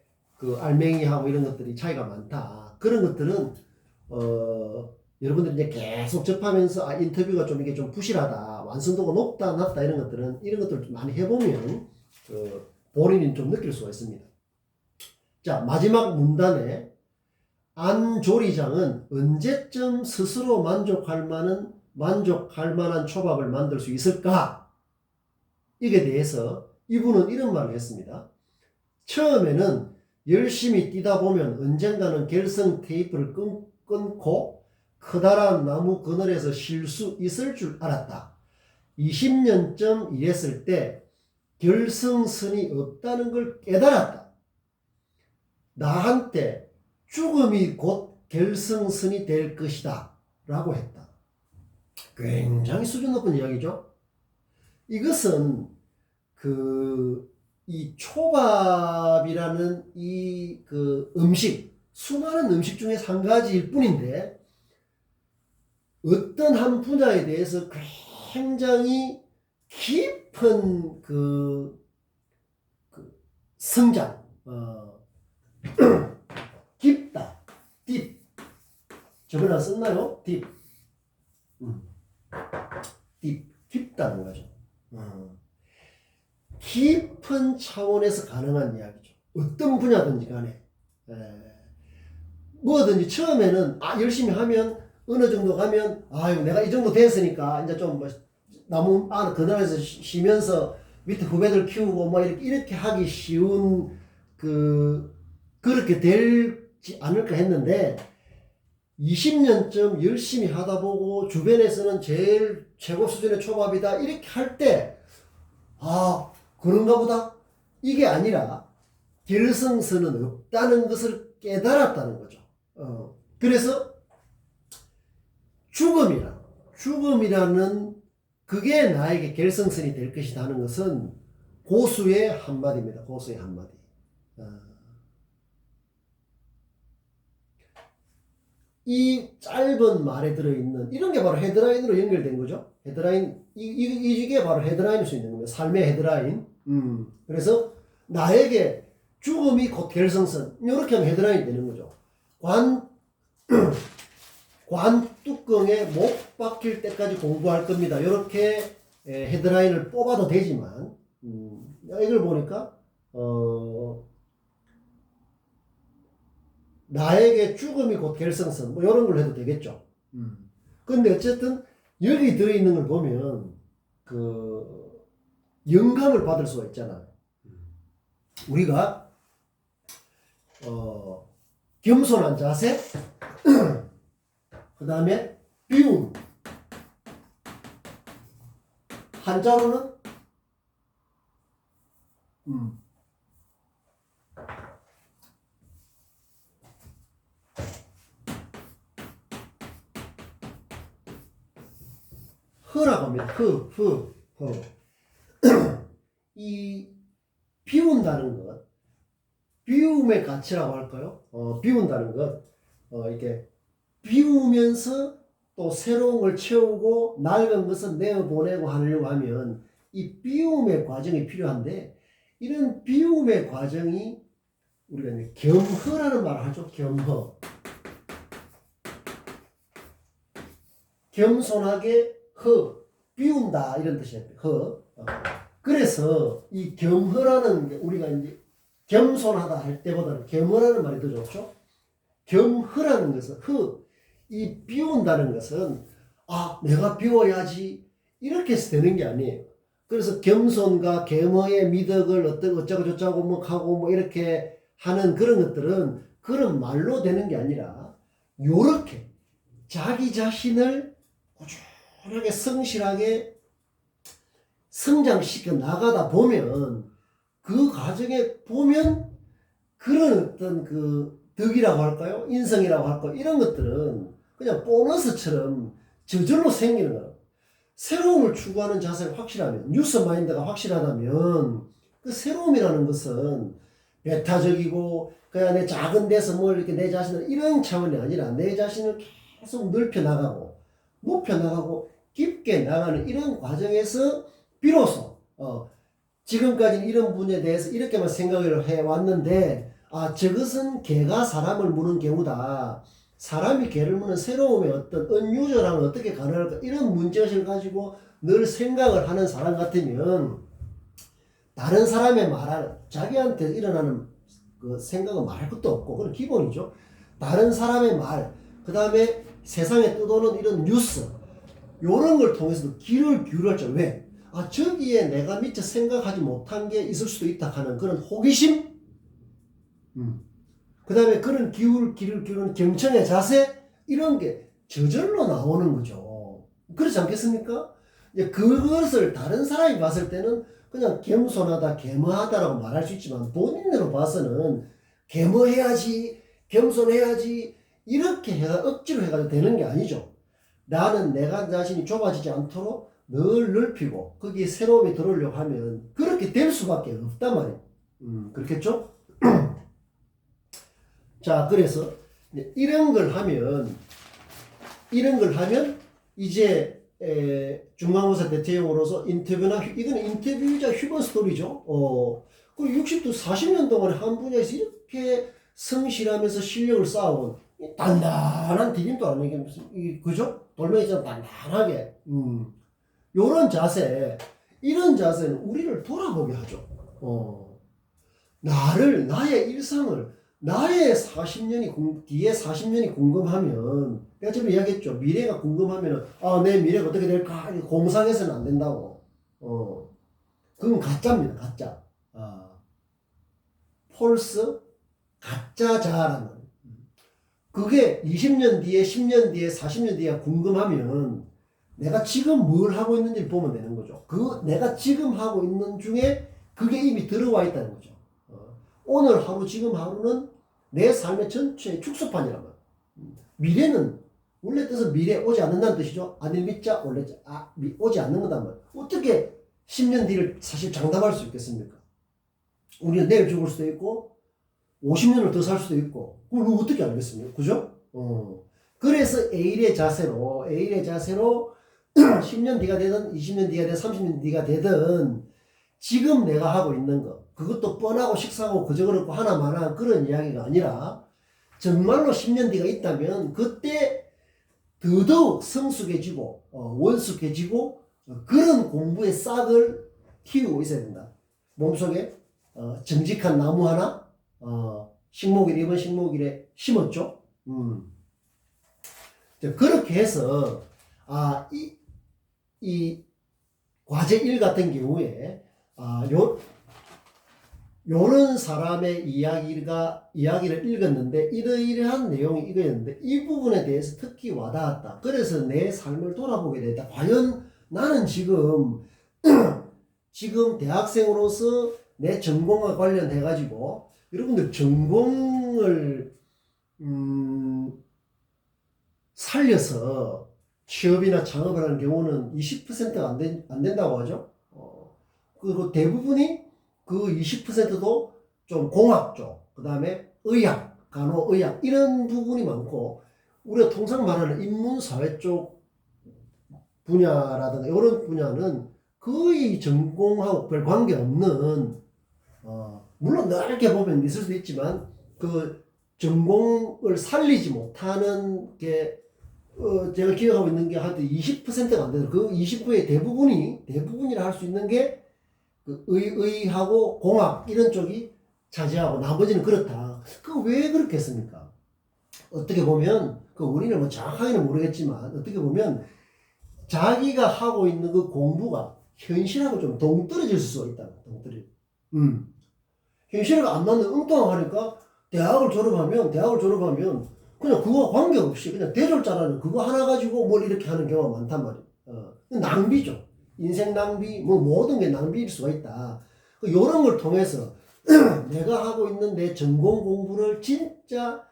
알맹이하고 이런 것들이 차이가 많다. 그런 것들은, 여러분들이 이제 계속 접하면서, 인터뷰가 좀 이게 좀 부실하다, 완성도가 높다, 낮다, 이런 것들을 많이 해보면, 본인이 좀 느낄 수가 있습니다. 자, 마지막 문단에, 안 조리장은 언제쯤 스스로 만족할 만한 초밥을 만들 수 있을까? 이게 대해서 이분은 이런 말을 했습니다. 처음에는 열심히 뛰다 보면 언젠가는 결성 테이프를 끊고 커다란 나무 그늘에서 쉴 수 있을 줄 알았다. 20년쯤 일했을 때 결승선이 없다는 걸 깨달았다. 나한테 죽음이 곧 결승선이 될 것이다 라고 했다. 굉장히 수준 높은 이야기죠. 이것은 이 초밥이라는 이 음식, 수많은 음식 중에 한 가지일 뿐인데 어떤 한 분야에 대해서 굉장히 깊은 성장, 깊다, 딥. 저번에 썼나요? 딥. 딥, 깊다는 거죠. 깊은 차원에서 가능한 이야기죠. 어떤 분야든지 간에. 뭐든지 처음에는 열심히 하면 어느 정도 가면 내가 이 정도 됐으니까 이제 좀 뭐 나무 안에 그늘에서 쉬면서 밑에 후배들 키우고 뭐 이렇게 하기 쉬운 그렇게 되지 않을까 했는데 20년쯤 열심히 하다 보고 주변에서는 제일 최고 수준의 초밥이다 이렇게 할 때 그런가 보다 이게 아니라 결승선은 없다는 것을 깨달았다는 거죠. 그래서 죽음이라는 그게 나에게 결승선이 될 것이다 하는 것은 고수의 한마디입니다. 고수의 한마디. 이 짧은 말에 들어있는 이런 게 바로 헤드라인으로 연결된 거죠. 헤드라인, 이게 바로 헤드라인일 수 있는 겁니다. 삶의 헤드라인. 그래서 나에게 죽음이 곧 결승선, 이렇게 하면 헤드라인이 되는 거죠. 관 뚜껑에 못 박힐 때까지 공부할 겁니다. 이렇게 헤드라인을 뽑아도 되지만 이걸 보니까 나에게 죽음이 곧 결승선 뭐 이런 걸로 해도 되겠죠. 근데 어쨌든 여기 들어있는 걸 보면 영감을 받을 수가 있잖아요. 우리가 겸손한 자세, 그 다음에 비움, 한자로는 허라고 합니다. 허. 이 비운다는 것, 비움의 가치라고 할까요? 비운다는 것, 이렇게 비우면서 또 새로운 걸 채우고 낡은 것은 내어보내고 하려고 하면 이 비움의 과정이 필요한데 이런 비움의 과정이 우리가 이제 겸허라는 말을 하죠. 겸허. 겸손하게 비운다 이런 뜻이에요. 그래서 이 겸허라는 게 우리가 이제 겸손하다 할 때보다는 겸허라는 말이 더 좋죠. 겸허라는 것은 이 비운다는 것은 내가 비워야지 이렇게 해서 되는 게 아니에요. 그래서 겸손과 겸허의 미덕을 어쩌고 저쩌고 뭐 하고 뭐 이렇게 하는 그런 것들은 그런 말로 되는 게 아니라 요렇게 자기 자신을 꾸준하게 성실하게 성장시켜 나가다 보면 그 과정에 보면 그런 어떤 덕이라고 할까요? 인성이라고 할까요? 이런 것들은 그냥 보너스처럼 저절로 생기는 거예요. 새로움을 추구하는 자세가 확실하면, 뉴스 마인드가 확실하다면 그 새로움이라는 것은 배타적이고 그냥 내 작은 데서 뭘 이렇게 내 자신을 이런 차원이 아니라 내 자신을 계속 넓혀나가고 높여나가고 깊게 나가는 이런 과정에서 비로소 지금까지는 이런 분야에 대해서 이렇게만 생각을 해왔는데 저것은 개가 사람을 무는 경우다. 사람이 개를 무는 새로움의 어떤 언유저랑은 어떻게 가능할까 이런 문제의식을 가지고 늘 생각을 하는 사람 같으면 다른 사람의 말하는 자기한테 일어나는 그 생각은 말할 것도 없고 그건 기본이죠. 다른 사람의 말, 그 다음에 세상에 떠도는 이런 뉴스 이런 걸 통해서도 귀를 기울였죠. 왜? 저기에 내가 미처 생각하지 못한 게 있을 수도 있다 하는 그런 호기심, 그 다음에 그런 귀를 기울이는 경청의 자세 이런 게 저절로 나오는 거죠. 그렇지 않겠습니까? 이제 그것을 다른 사람이 봤을 때는 그냥 겸손하다, 겸허하다라고 말할 수 있지만 본인으로 봐서는 겸허해야지, 겸손해야지, 이렇게 억지로 해가지고 되는 게 아니죠. 나는 내가 자신이 좁아지지 않도록 늘 넓히고 거기에 새로움이 들어오려고 하면 그렇게 될 수밖에 없단 말이에요. 그렇겠죠? 자, 그래서 이런 걸 하면 이제 중간고사 대체형으로서 인터뷰나 이거는 인터뷰이자 휴먼 스토리죠. 그 60도 40년 동안 한 분야에서 이렇게 성실하면서 실력을 쌓아온 단단한 디딤도 아니겠 그죠? 돌멩이처럼 단단하게 요런 자세, 이런 자세는 우리를 돌아보게 하죠. 나의 일상을, 나의 40년이 뒤에 40년이 궁금하면, 내가 지금 이야기했죠. 미래가 궁금하면 내 미래가 어떻게 될까? 공상해서는 안 된다고. 그건 가짜입니다. 가짜. 폴스 가짜자라는. 그게 20년 뒤에, 10년 뒤에, 40년 뒤에 궁금하면 내가 지금 뭘 하고 있는지를 보면 되는 거죠. 내가 지금 하고 있는 중에 그게 이미 들어와 있다는 거죠. 오늘 하루, 지금 하루는 내 삶의 전체의 축소판이란 말이에요. 미래는, 원래 뜻은 미래 오지 않는다는 뜻이죠. 아닐 믿자, 원래 오지 않는 거단 말이에요. 어떻게 10년 뒤를 사실 장담할 수 있겠습니까? 우리는 내일 죽을 수도 있고, 50년을 더 살 수도 있고, 그걸 어떻게 알겠습니까? 그죠? 그래서 A일의 자세로 10년 뒤가 되든 20년 뒤가 되든 30년 뒤가 되든 지금 내가 하고 있는 거, 그것도 뻔하고 식상하고 그저 그렇고 하나마나 그런 이야기가 아니라 정말로 10년 뒤가 있다면 그때 더더욱 성숙해지고 원숙해지고 그런 공부의 싹을 키우고 있어야 된다. 몸속에 정직한 나무 하나 식목일, 이번 식목일에 심었죠. 그렇게 해서 이 과제 1 같은 경우에 요런 사람의 이야기를 읽었는데 이러이러한 내용이 이거였는데 이 부분에 대해서 특히 와닿았다. 그래서 내 삶을 돌아보게 됐다. 과연 나는 지금 대학생으로서 내 전공과 관련해 가지고 여러분들 전공을 살려서 취업이나 창업을 하는 경우는 20%가 안 된다고 하죠. 그리고 대부분이 그 20%도 좀 공학 쪽, 그 다음에 의학, 간호의학 이런 부분이 많고 우리가 통상 말하는 인문사회 쪽 분야라든가 이런 분야는 거의 전공하고 별 관계없는 물론 넓게 보면 있을 수도 있지만 그 전공을 살리지 못하는 게 제가 기억하고 있는 게 하여튼 20%가 안 되는 그 20%의 대부분이라 할 수 있는 게 그 의하고 공학 이런 쪽이 차지하고 나머지는 그렇다. 그 왜 그렇겠습니까? 어떻게 보면 그 우리는 뭐 정확하게는 모르겠지만 어떻게 보면 자기가 하고 있는 그 공부가 현실하고 좀 동떨어질 수가 있다. 동떨어져. 현실과 안 맞는 엉뚱하니까 대학을 졸업하면 그냥 그거와 관계없이 그냥 대졸자라는 그거 하나 가지고 뭘 이렇게 하는 경우가 많단 말이에요. 낭비죠. 인생 낭비, 뭐 모든 게 낭비일 수가 있다. 이런 걸 통해서 내가 하고 있는 내 전공 공부를 진짜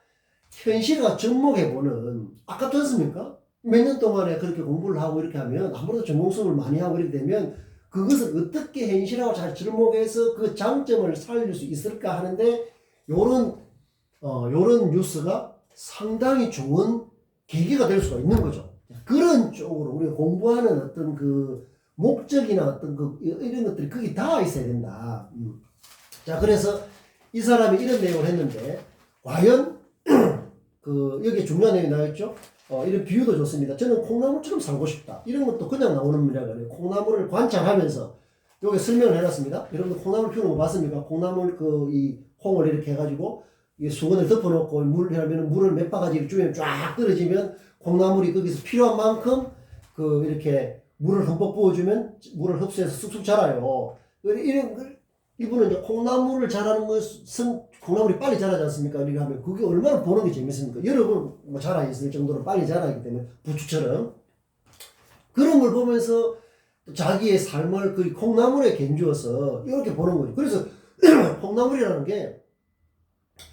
현실과 접목해보는, 아깝지 않습니까? 몇 년 동안에 그렇게 공부를 하고 이렇게 하면 아무래도 전공 수업을 많이 하고 이렇게 되면 그것을 어떻게 현실하고 잘 접목해서 그 장점을 살릴 수 있을까 하는데 요런 뉴스가 상당히 좋은 계기가 될 수가 있는 거죠. 그런 쪽으로 우리가 공부하는 어떤 그 목적이나 어떤 이런 것들이 거기 다 있어야 된다. 자, 그래서 이 사람이 이런 내용을 했는데 과연 여기 중요한 내용이 나왔죠. 이런 비유도 좋습니다. 저는 콩나물처럼 살고 싶다. 이런 것도 그냥 나오는 문제가 아니에요. 콩나물을 관찰하면서 여기 설명을 해놨습니다. 여러분 콩나물 키우는 거 봤습니까? 콩나물 이 콩을 이렇게 해가지고 수건을 덮어놓고 물을 몇 바가지 주면 쫙 떨어지면 콩나물이 거기서 필요한 만큼 이렇게 물을 흠뻑 부어주면 물을 흡수해서 쑥쑥 자라요. 이분은 이제 콩나물을 자라는 것은 콩나물이 빨리 자라지 않습니까? 이렇게 하면 그게 얼마나 보는 게 재밌습니까? 여러분 뭐 자라 있을 정도로 빨리 자라기 때문에 부추처럼 그런 걸 보면서 자기의 삶을 그 콩나물에 견주어서 이렇게 보는 거죠. 그래서 콩나물이라는 게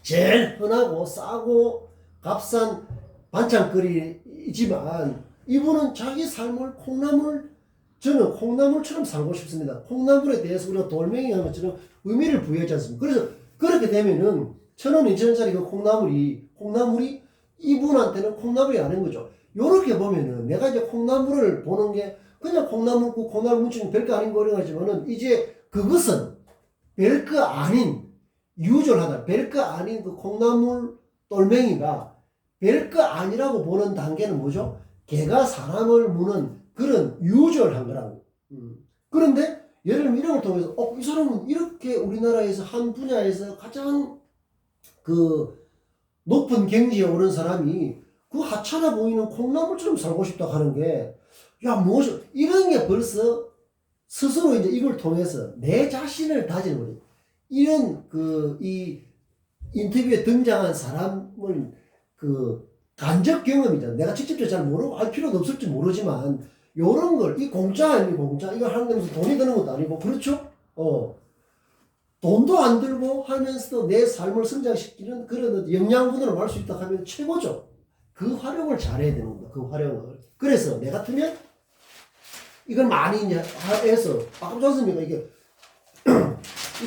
제일 흔하고 싸고 값싼 반찬거리이지만 이분은 자기 삶을 저는 콩나물처럼 살고 싶습니다. 콩나물에 대해서 우리가 돌멩이 하는 것처럼 의미를 부여하지 않습니까? 그래서 그렇게 되면은 1,000원, 2,000원짜리 그 콩나물이 이분한테는 콩나물이 아닌 거죠. 요렇게 보면은 내가 이제 콩나물을 보는 게 그냥 콩나물 뭉치는 별거 아닌 거라지만은 이제 그것은 별거 아닌 유졸하다 별거 아닌 그 콩나물 돌멩이가 별거 아니라고 보는 단계는 뭐죠? 개가 사람을 무는 그런 유졸한 거라고. 그런데 예를 들면 이런 걸 통해서 이 사람은 이렇게 우리나라에서 한 분야에서 가장 그 높은 경지에 오른 사람이 그 하찮아 보이는 콩나물처럼 살고 싶다 하는 게, 야, 무엇이, 이런 게 벌써 스스로 이제 이걸 통해서 내 자신을 다지는 거지. 이런 이 인터뷰에 등장한 사람을 간접 경험이잖아. 내가 직접적으로 잘 모르고 할 필요도 없을지 모르지만, 요런 걸, 이 공짜 아니면 공짜, 이거 하는 데서 돈이 드는 것도 아니고, 그렇죠? 돈도 안 들고 하면서도 내 삶을 성장시키는 그런 영양분으로 할 수 있다 하면 최고죠. 그 활용을 잘해야 되는 겁니다. 그 활용을. 그래서 내 같으면 이걸 많이 해서, 아까 좋습니까? 이게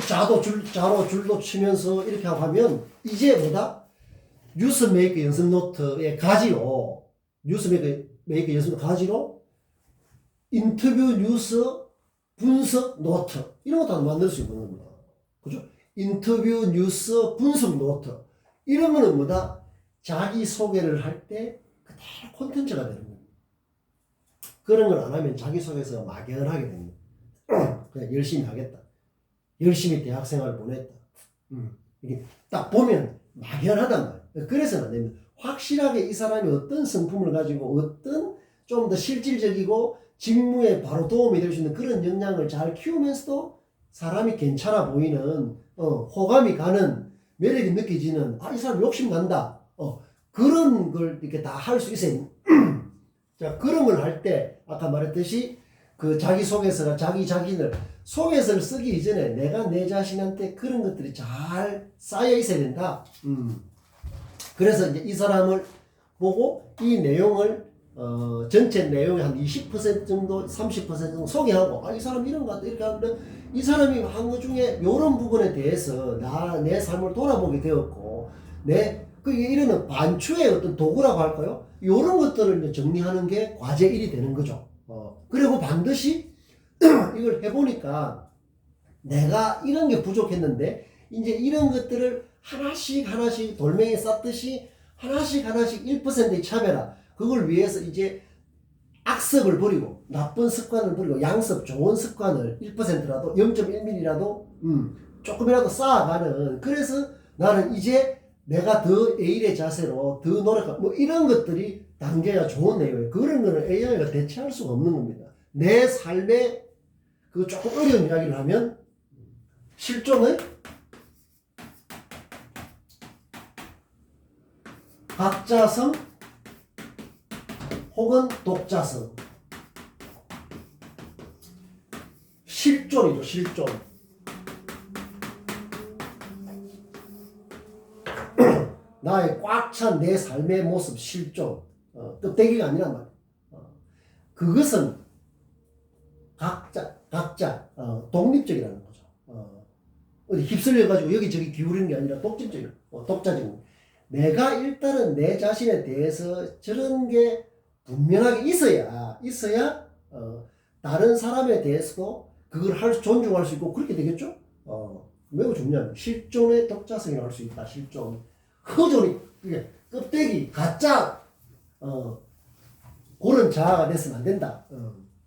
자로 줄도 치면서 이렇게 하면 이제 뭐다? 뉴스메이커 연습 노트의 가지로, 뉴스메이커 연습 가지로 인터뷰 뉴스 분석 노트 이런 것도 만들 수 있는 겁니다. 그죠? 인터뷰 뉴스 분석 노트 이런 거는 뭐다? 자기 소개를 할 때 그대로 콘텐츠가 되는 겁니다. 그런 걸 안 하면 자기 소개서 막연하게 됩니다. 그냥 열심히 하겠다. 열심히 대학생활을 보냈다. 이게 딱 보면 막연하단 말이에요. 그래서는 안 됩니다. 확실하게 이 사람이 어떤 성품을 가지고 어떤 좀 더 실질적이고 직무에 바로 도움이 될 수 있는 그런 역량을 잘 키우면서도 사람이 괜찮아 보이는, 호감이 가는, 매력이 느껴지는, 이 사람 욕심 난다. 그런 걸 이렇게 다 할 수 있어요. 자, 그런 걸 할 때, 아까 말했듯이 그 자기소개서가 자기 자신을, 소개서를 쓰기 이전에 내가 내 자신한테 그런 것들이 잘 쌓여 있어야 된다. 그래서 이제 이 사람을 보고 이 내용을 전체 내용의 한 20% 정도, 30% 정도 소개하고, 이 사람 이런 것 같다, 이렇게 하면, 이 사람이 한 것 중에, 이런 부분에 대해서, 내 삶을 돌아보게 되었고, 이런 반추의 어떤 도구라고 할까요? 이런 것들을 이제 정리하는 게 과제 1이 되는 거죠. 그리고 반드시, 이걸 해보니까, 내가 이런 게 부족했는데, 이제 이런 것들을 하나씩 돌멩이 쌓듯이, 하나씩 1%의 차별화, 그걸 위해서 이제 악습을 버리고 나쁜 습관을 버리고 양습 좋은 습관을 1%라도 0.1mm라도 조금이라도 쌓아가는, 그래서 나는 이제 내가 더 A의 자세로 더 노력하고 뭐 이런 것들이 담겨야 좋은 내용이에요. 그런 거는 AI가 대체할 수가 없는 겁니다. 내 삶에 그 조금 어려운 이야기를 하면 실존의 각자성 혹은 독자성, 실존이죠. 실존. 나의 꽉 찬 내 삶의 모습 실존. 껍데기가 아니란 말이야. 그것은 각자 독립적이라는 거죠. 어디 휩쓸려가지고 여기저기 기울이는 게 아니라 독자적인. 내가 일단은 내 자신에 대해서 저런 게 분명하게 있어야 다른 사람에 대해서도 그걸 존중할 수 있고 그렇게 되겠죠? 매우 중요합니다. 실존의 독자성이라고 할 수 있다. 실존. 허존이, 껍데기, 가짜, 그런 자아가 됐으면 안 된다.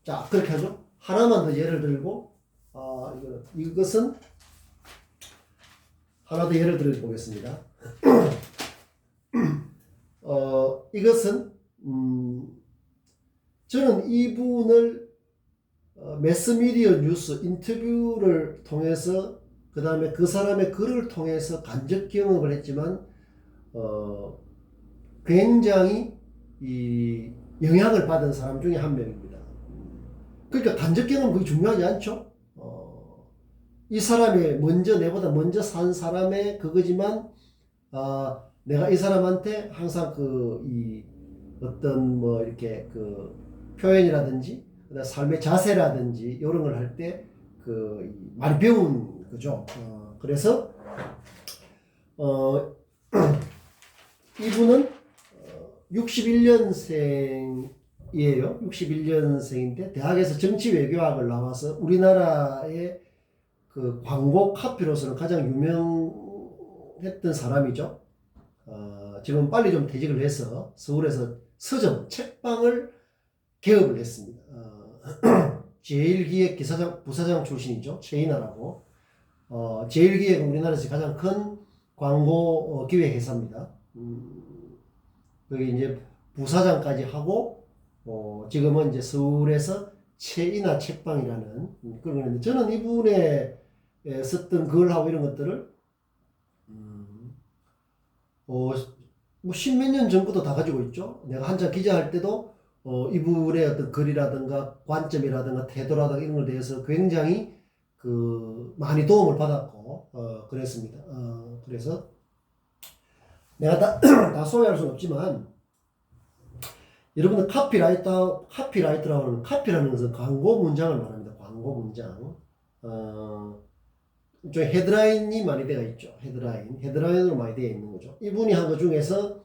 자, 그렇게 하죠. 하나만 더 예를 들고, 이것은 하나 더 예를 들어 보겠습니다. 이것은, 저는 이분을 매스미디어 뉴스 인터뷰를 통해서 그 다음에 그 사람의 글을 통해서 간접 경험을 했지만 굉장히 이 영향을 받은 사람 중에 한 명입니다. 그러니까 간접 경험은 그게 중요하지 않죠? 이 사람이 내보다 먼저 산 사람의 그거지만 내가 이 사람한테 항상 이 어떤 뭐 이렇게 표현이라든지 삶의 자세라든지 이런 걸 할 때 많이 배운 거죠. 그래서 이분은 61년생이에요. 61년생인데 대학에서 정치외교학을 나와서 우리나라의 광고 카피로서는 가장 유명했던 사람이죠. 지금 빨리 좀 퇴직을 해서 서울에서 서점, 책방을 개업을 했습니다. 제일기획 부사장 출신이죠. 최인하라고. 제일기획은 우리나라에서 가장 큰 광고 기획회사입니다. 여기 이제 부사장까지 하고, 지금은 이제 서울에서 최인하 책방이라는 그런 건데, 저는 이분의 썼던 글하고 이런 것들을, 뭐 십몇 년 전부터 다 가지고 있죠. 내가 한참 기자할 때도 이분의 어떤 글이라든가 관점이라든가 태도라든가 이런 것에 대해서 굉장히 많이 도움을 받았고 그랬습니다. 그래서 내가 다 소개할 수는 없지만 여러분들 카피라이터라고 하는 카피라는 것은 광고 문장을 말합니다. 광고 문장. 좀 헤드라인이 많이 되어 있죠. 헤드라인으로 많이 되어 있는 거죠. 이분이 한 것 중에서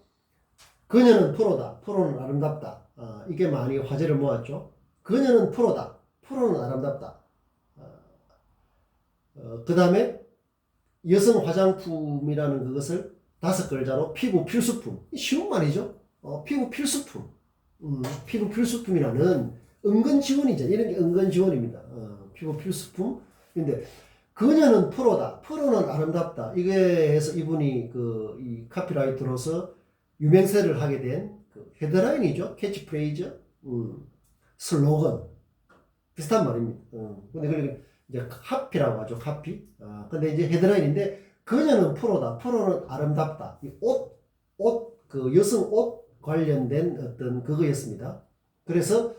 그녀는 프로다. 프로는 아름답다. 이게 많이 화제를 모았죠. 그녀는 프로다. 프로는 아름답다. 그 다음에 여성 화장품이라는 그것을 5글자로 피부 필수품. 쉬운 말이죠. 피부 필수품. 피부 필수품이라는 은근 지원이죠. 이런 게 은근 지원입니다. 피부 필수품. 근데 그녀는 프로다. 프로는 아름답다. 이거에서 이분이 이 카피라이터로서 유명세를 하게 된 헤드라인이죠. 캐치프레이즈, 슬로건. 비슷한 말입니다. 근데 이제 카피라고 하죠. 카피. 근데 이제 헤드라인인데 그녀는 프로다. 프로는 아름답다. 이 여성 옷 관련된 어떤 그거였습니다. 그래서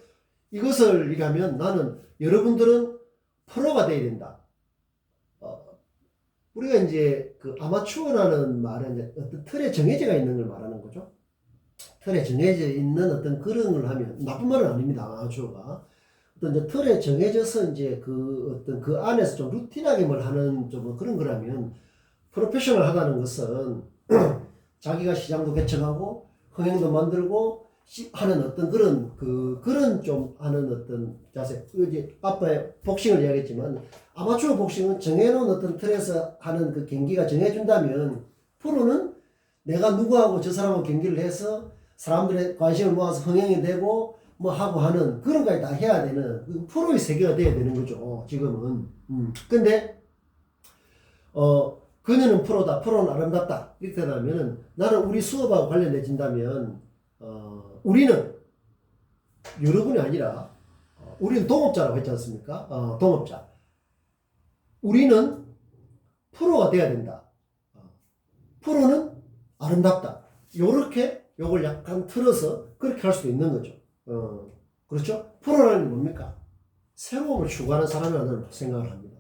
이것을 이라면 나는 여러분들은 프로가 돼야 된다. 우리가 이제 아마추어라는 말은 이제 어떤 틀에 정해져 있는 걸 말하는 거죠. 틀에 정해져 있는 어떤 그런 걸 하면 나쁜 말은 아닙니다. 아마추어가 어떤 이제 틀에 정해져서 이제 어떤 그 안에서 좀 루틴하게 뭘 하는 좀 그런 거라면 프로페셔널 하다는 것은 자기가 시장도 개척하고 흥행도 만들고 하는 어떤 그런 좀 하는 어떤 자세. 이제 아빠의 복싱을 이야기했지만 아마추어 복싱은 정해놓은 어떤 틀에서 하는 그 경기가 정해준다면 프로는 내가 누구하고 저 사람하고 경기를 해서 사람들의 관심을 모아서 흥행이 되고 뭐 하고 하는 그런 것까지 다 해야 되는 프로의 세계가 돼야 되는 거죠. 지금은. 근데 그녀는 프로다. 프로는 아름답다. 이렇게 되면 나는 우리 수업하고 관련해진다면 우리는 여러분이 아니라 우리는 동업자라고 했지 않습니까? 동업자. 우리는 프로가 돼야 된다. 프로는 아름답다. 요렇게 요걸 약간 틀어서 그렇게 할 수도 있는 거죠. 그렇죠? 프로라는 게 뭡니까? 새로움을 추구하는 사람이라는 생각을 합니다.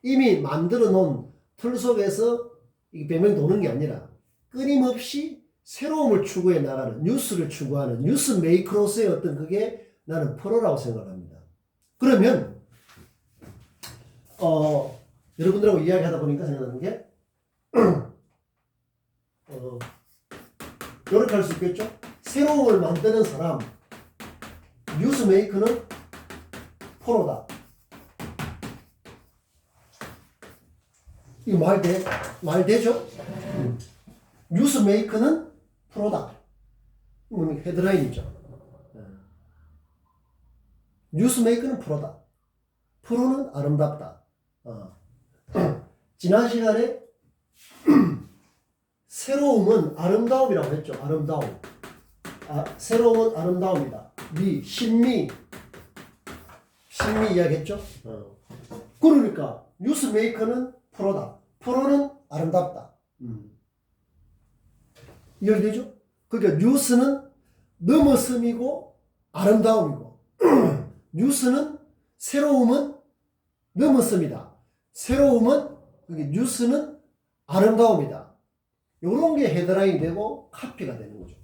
이미 만들어 놓은 틀 속에서 이 배명이 도는 게 아니라 끊임없이 새로움을 추구해 나가는 뉴스를 추구하는 뉴스 메이커로서의 어떤 그게 나는 프로라고 생각합니다. 그러면 여러분들하고 이야기하다 보니까 생각나는 게 이렇게 할 수 있겠죠? 새로움을 만드는 사람 뉴스 메이커는 프로다. 이거 말 되죠? 뉴스 메이커는 프로다. 헤드라인이죠. 뉴스 메이커는 프로다. 프로는 아름답다. 지난 시간에 새로움은 아름다움이라고 했죠. 아름다움. 새로움은 아름다움이다. 신미 이야기했죠. 그러니까 뉴스 메이커는 프로다. 프로는 아름답다. 이해되죠? 그러니까 뉴스는 넘어섬이고 아름다움이고 뉴스는 새로움은 넘어섬이다. 새로움은 뉴스는 아름다움이다. 요런 게 헤드라인이 되고 카피가 되는 거죠.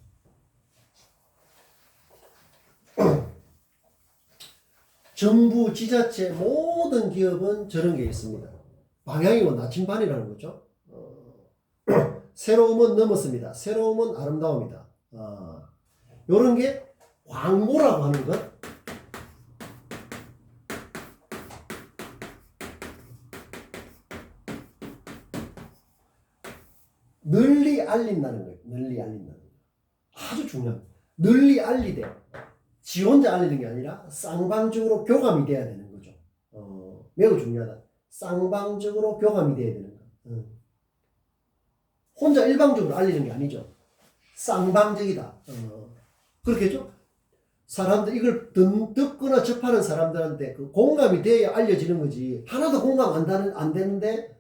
정부, 지자체 모든 기업은 저런 게 있습니다. 방향이고 나침반이라는 거죠. 새로움은 넘었습니다. 새로움은 아름다움이다. 요런 게 광고라고 하는 것. 널리 알린다는 거예요. 널리 알린다는 거예요. 아주 중요합니다. 널리 알리되 지 혼자 알리는 게 아니라 쌍방적으로 교감이 돼야 되는 거죠. 매우 중요하다. 쌍방적으로 교감이 돼야 되는 거. 혼자 일방적으로 알리는 게 아니죠. 쌍방적이다. 그렇겠죠? 사람들 이걸 듣거나 접하는 사람들한테 그 공감이 돼야 알려지는 거지. 하나도 공감 안 되는데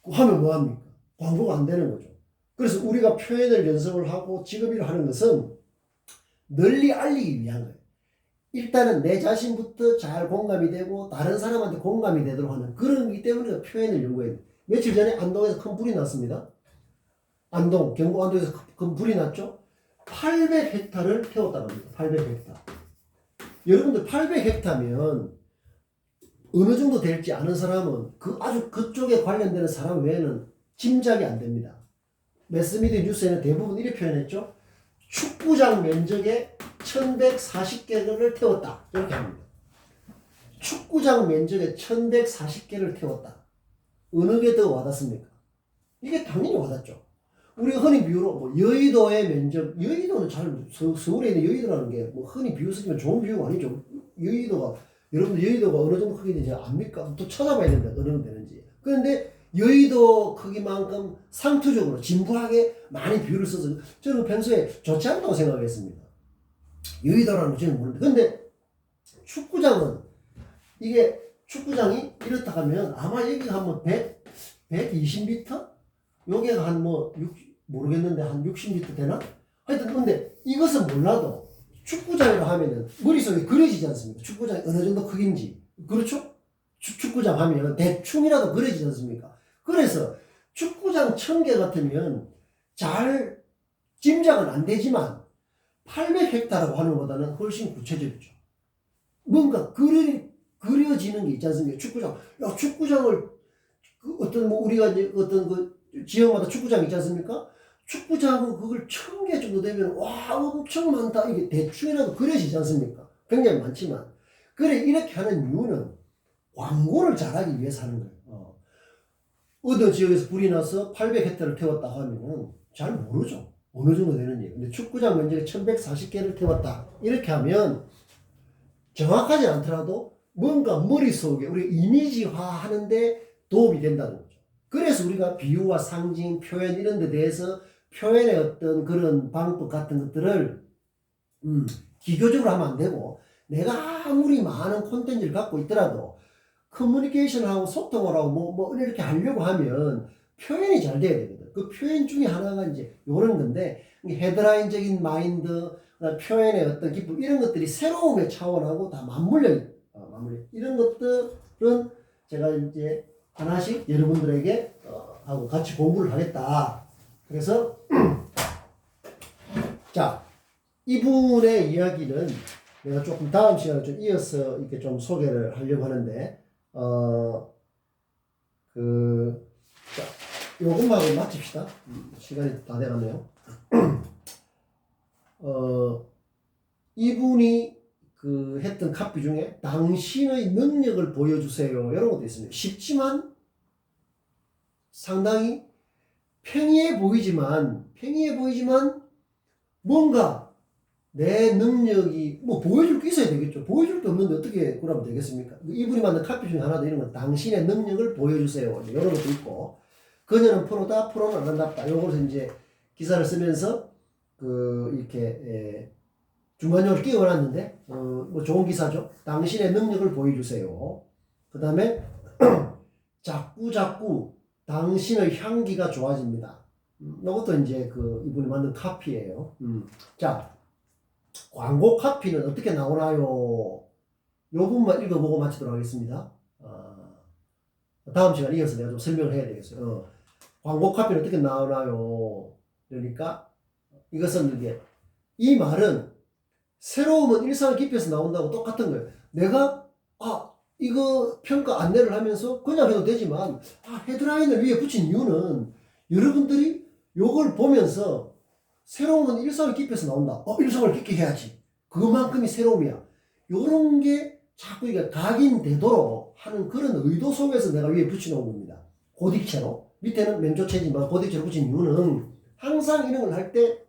하면 뭐합니까? 광고가 안 되는 거죠. 그래서 우리가 표현을 연습을 하고 직업일을 하는 것은 널리 알리기 위한 거예요. 일단은 내 자신부터 잘 공감이 되고 다른 사람한테 공감이 되도록 하는 그런 기 때문에 표현을 연구해야 돼요. 며칠 전에 안동에서 큰 불이 났습니다. 경북 안동에서 큰 불이 났죠. 800헥타를 태웠다고 합니다. 800헥타. 여러분들 800헥타면 어느 정도 될지 아는 사람은 아주 그쪽에 관련되는 사람 외에는 짐작이 안 됩니다. 매스미디어 뉴스에는 대부분 이렇게 표현했죠. 축구장 면적에 1140개를 태웠다. 이렇게 합니다. 축구장 면적에 1140개를 태웠다. 어느 게 더 와닿습니까? 이게 당연히 와닿죠. 우리가 흔히 비유로 여의도의 면적, 여의도는 서울에 있는 여의도라는 게 흔히 비유 쓰면 좋은 비유가 아니죠. 여러분들 여의도가 어느 정도 크기 되는지 압니까? 또 찾아봐야 된다. 어느 정도 되는지. 그런데 여의도 크기만큼 상투적으로 진부하게 많이 비유를 써서 저는 평소에 좋지 않다고 생각했습니다. 여의도라는 거 저는 모르는데. 근데 축구장이 이렇다 하면 아마 여기가 한 120m? 여기가 모르겠는데 한 60m 되나? 하여튼 근데 이것은 몰라도 축구장이라 하면은 머릿속에 그려지지 않습니까? 축구장이 어느 정도 크긴지. 그렇죠? 축구장 하면 대충이라도 그려지지 않습니까? 그래서 축구장 1000개 같으면 잘 짐작은 안 되지만 800헥타라고 하는 것보다는 훨씬 구체적이죠. 뭔가 그려지는 게 있지 않습니까? 축구장을 우리가 이제 지역마다 축구장 있지 않습니까? 축구장은 그걸 1000개 정도 되면 와 엄청 많다 이게 대충이라도 그려지지 않습니까? 굉장히 많지만 그래 이렇게 하는 이유는 광고를 잘하기 위해서 하는 거예요. 어떤 지역에서 불이 나서 800헥타를 태웠다 하면은 잘 모르죠. 어느 정도 되는지. 근데 축구장 면적에 1140개를 태웠다 이렇게 하면 정확하지 않더라도 뭔가 머릿속에 우리 이미지화 하는데 도움이 된다는 거죠. 그래서 우리가 비유와 상징, 표현 이런 데 대해서 표현의 어떤 그런 방법 같은 것들을 기교적으로 하면 안 되고 내가 아무리 많은 콘텐츠를 갖고 있더라도 커뮤니케이션을 하고 소통을 하고 이렇게 하려고 하면 표현이 잘 돼야 되거든. 그 표현 중에 하나가 이제 요런 건데 헤드라인적인 마인드, 표현의 어떤 기쁨 이런 것들이 새로움의 차원하고 다 맞물려 이런 것들은 제가 이제 하나씩 여러분들에게 하고 같이 공부를 하겠다. 그래서 자 이분의 이야기는 내가 조금 다음 시간에 좀 이어서 이렇게 좀 소개를 하려고 하는데 자 요것만 마칩시다. 시간이 다 돼가네요. 이분이 했던 카피 중에 당신의 능력을 보여주세요. 이런 것도 있습니다. 쉽지만 상당히 평이해 보이지만 뭔가 내 능력이 보여줄 게 있어야 되겠죠. 보여줄 게 없는데 어떻게 그러면 되겠습니까? 이분이 만든 카피 중에 하나도 이런 건 당신의 능력을 보여주세요. 이런 것도 있고 그녀는 프로다, 프로는 아름답다. 요것을 이제 기사를 쓰면서 이렇게 중간적으로 끼워놨는데 좋은 기사죠. 당신의 능력을 보여주세요. 그 다음에 자꾸 당신의 향기가 좋아집니다. 이것도 이제 이분이 만든 카피예요. 자, 광고 카피는 어떻게 나오나요? 요 부분만 읽어보고 마치도록 하겠습니다. 다음 시간에 이어서 내가 좀 설명을 해야 되겠어요. 광고 카피는 어떻게 나오나요? 그러니까 이것은 이게 이 말은 새로움은 일상 깊이에서 나온다고 똑같은 거예요. 내가 이거 평가 안내를 하면서 그냥 해도 되지만 헤드라인을 위에 붙인 이유는 여러분들이 요걸 보면서 새로움은 일상을 깊이에서 나온다. 일상을 깊게 해야지. 그만큼이 새로움이야. 요런 게 자꾸 이게 각인되도록 하는 그런 의도 속에서 내가 위에 붙여놓은 겁니다. 고딕체로. 밑에는 맨조체지만 고딕체로 붙인 이유는 항상 이런 걸 할 때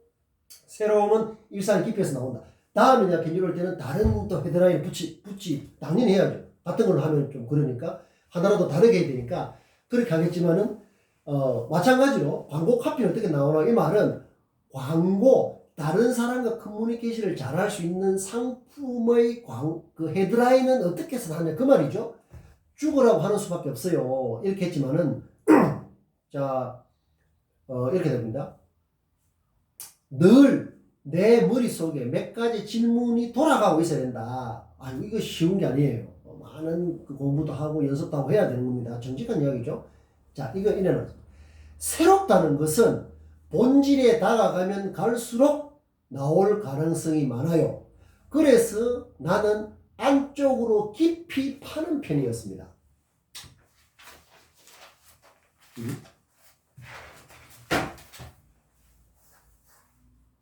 새로움은 일상 깊이에서 나온다. 다음에 내가 편집할 때는 다른 또 헤드라인 붙이 당연히 해야죠. 같은 걸로 하면 좀 그러니까 하나라도 다르게 해야 되니까 그렇게 하겠지만은 마찬가지로 광고 카피는 어떻게 나오나 이 말은 광고 다른 사람과 커뮤니케이션을 잘할 수 있는 상품의 그 헤드라인은 어떻게 해서 하냐 그 말이죠. 죽으라고 하는 수밖에 없어요. 이렇게 했지만은 자 이렇게 됩니다. 늘 내 머릿속에 몇 가지 질문이 돌아가고 있어야 된다. 이거 쉬운 게 아니에요. 많은 그 공부도 하고 연습도 하고 해야 되는 겁니다. 정직한 이야기죠. 자, 이거 이래는 새롭다는 것은 본질에 다가가면 갈수록 나올 가능성이 많아요. 그래서 나는 안쪽으로 깊이 파는 편이었습니다.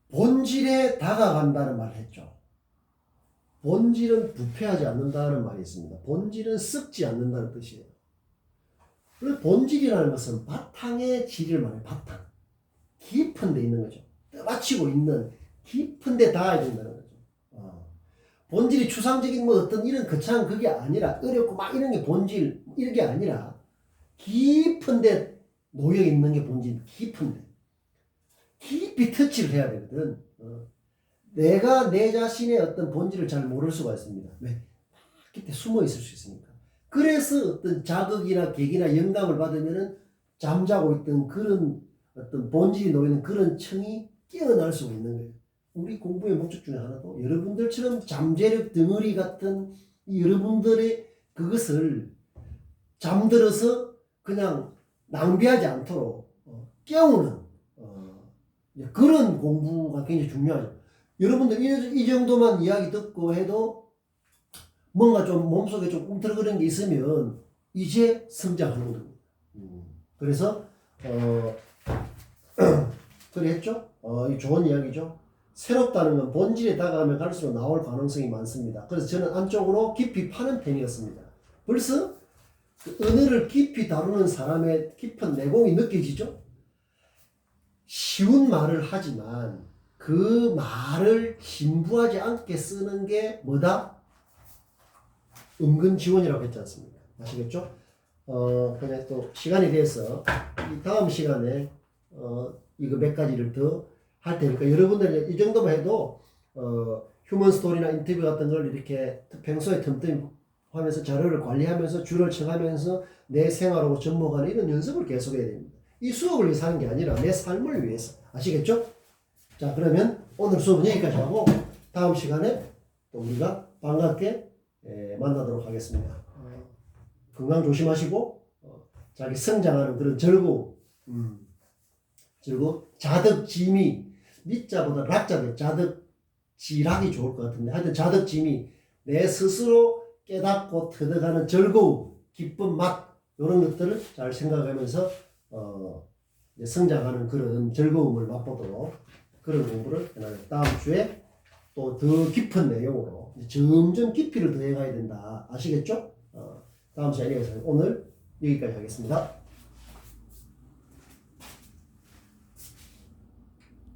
본질에 다가간다는 말을 했죠. 본질은 부패하지 않는다는 말이 있습니다. 본질은 썩지 않는다는 뜻이에요. 그리고 본질이라는 것은 바탕의 질을 말해요. 바탕. 깊은 데 있는 거죠. 떠받치고 있는 깊은 데 닿아야 된다는 거죠. 본질이 추상적인 뭐 어떤 이런 거창한 그게 아니라 어렵고 막 이런 게 본질 이런 게 아니라 깊은 데 놓여 있는 게 본질. 깊은 데. 깊이 터치를 해야 되거든. 내가 내 자신의 어떤 본질을 잘 모를 수가 있습니다. 왜? 그때 숨어 있을 수 있으니까. 그래서 어떤 자극이나 계기나 영감을 받으면은 잠자고 있던 그런 어떤 본질이 놓이는 그런 청이 깨어날 수가 있는 거예요. 우리 공부의 목적 중에 하나도 여러분들처럼 잠재력 덩어리 같은 이 여러분들의 그것을 잠들어서 그냥 낭비하지 않도록 깨우는 그런 공부가 굉장히 중요하죠. 여러분들 이 정도만 이야기 듣고 해도 뭔가 좀 몸속에 좀 꿈틀거리는 게 있으면 이제 성장하는 겁니다. 그래서 그래 했죠? 이 좋은 이야기죠. 새롭다는 건 본질에 다가가면 갈수록 나올 가능성이 많습니다. 그래서 저는 안쪽으로 깊이 파는 편이었습니다. 벌써 그 언어를 깊이 다루는 사람의 깊은 내공이 느껴지죠? 쉬운 말을 하지만 그 말을 진부하지 않게 쓰는 게 뭐다? 은근 지원이라고 했지 않습니까? 아시겠죠? 그냥 또 시간이 돼서 이 다음 시간에 이거 몇 가지를 더 할 테니까 여러분들 이 정도만 해도 휴먼 스토리나 인터뷰 같은 걸 이렇게 평소에 틈틈이 하면서 자료를 관리하면서 줄을 쳐가면서 내 생활하고 접목하는 이런 연습을 계속해야 됩니다. 이 수업을 위해서 하는 게 아니라 내 삶을 위해서. 아시겠죠? 자, 그러면 오늘 수업은 여기까지 하고 다음 시간에 또 우리가 반갑게 만나도록 하겠습니다. 건강 조심하시고 자기 성장하는 그런 즐거움, 자덕짐이 미자보다 락자들 자덕지락이 좋을 것 같은데 하여튼 자덕짐이 내 스스로 깨닫고 터득하는 즐거움, 기쁨, 맛 이런 것들을 잘 생각하면서 성장하는 그런 즐거움을 맛보도록 그런 공부를 다음 주에 또 더 깊은 내용으로 점점 깊이를 더해가야 된다. 아시겠죠? 다음 시간에 오늘 여기까지 하겠습니다.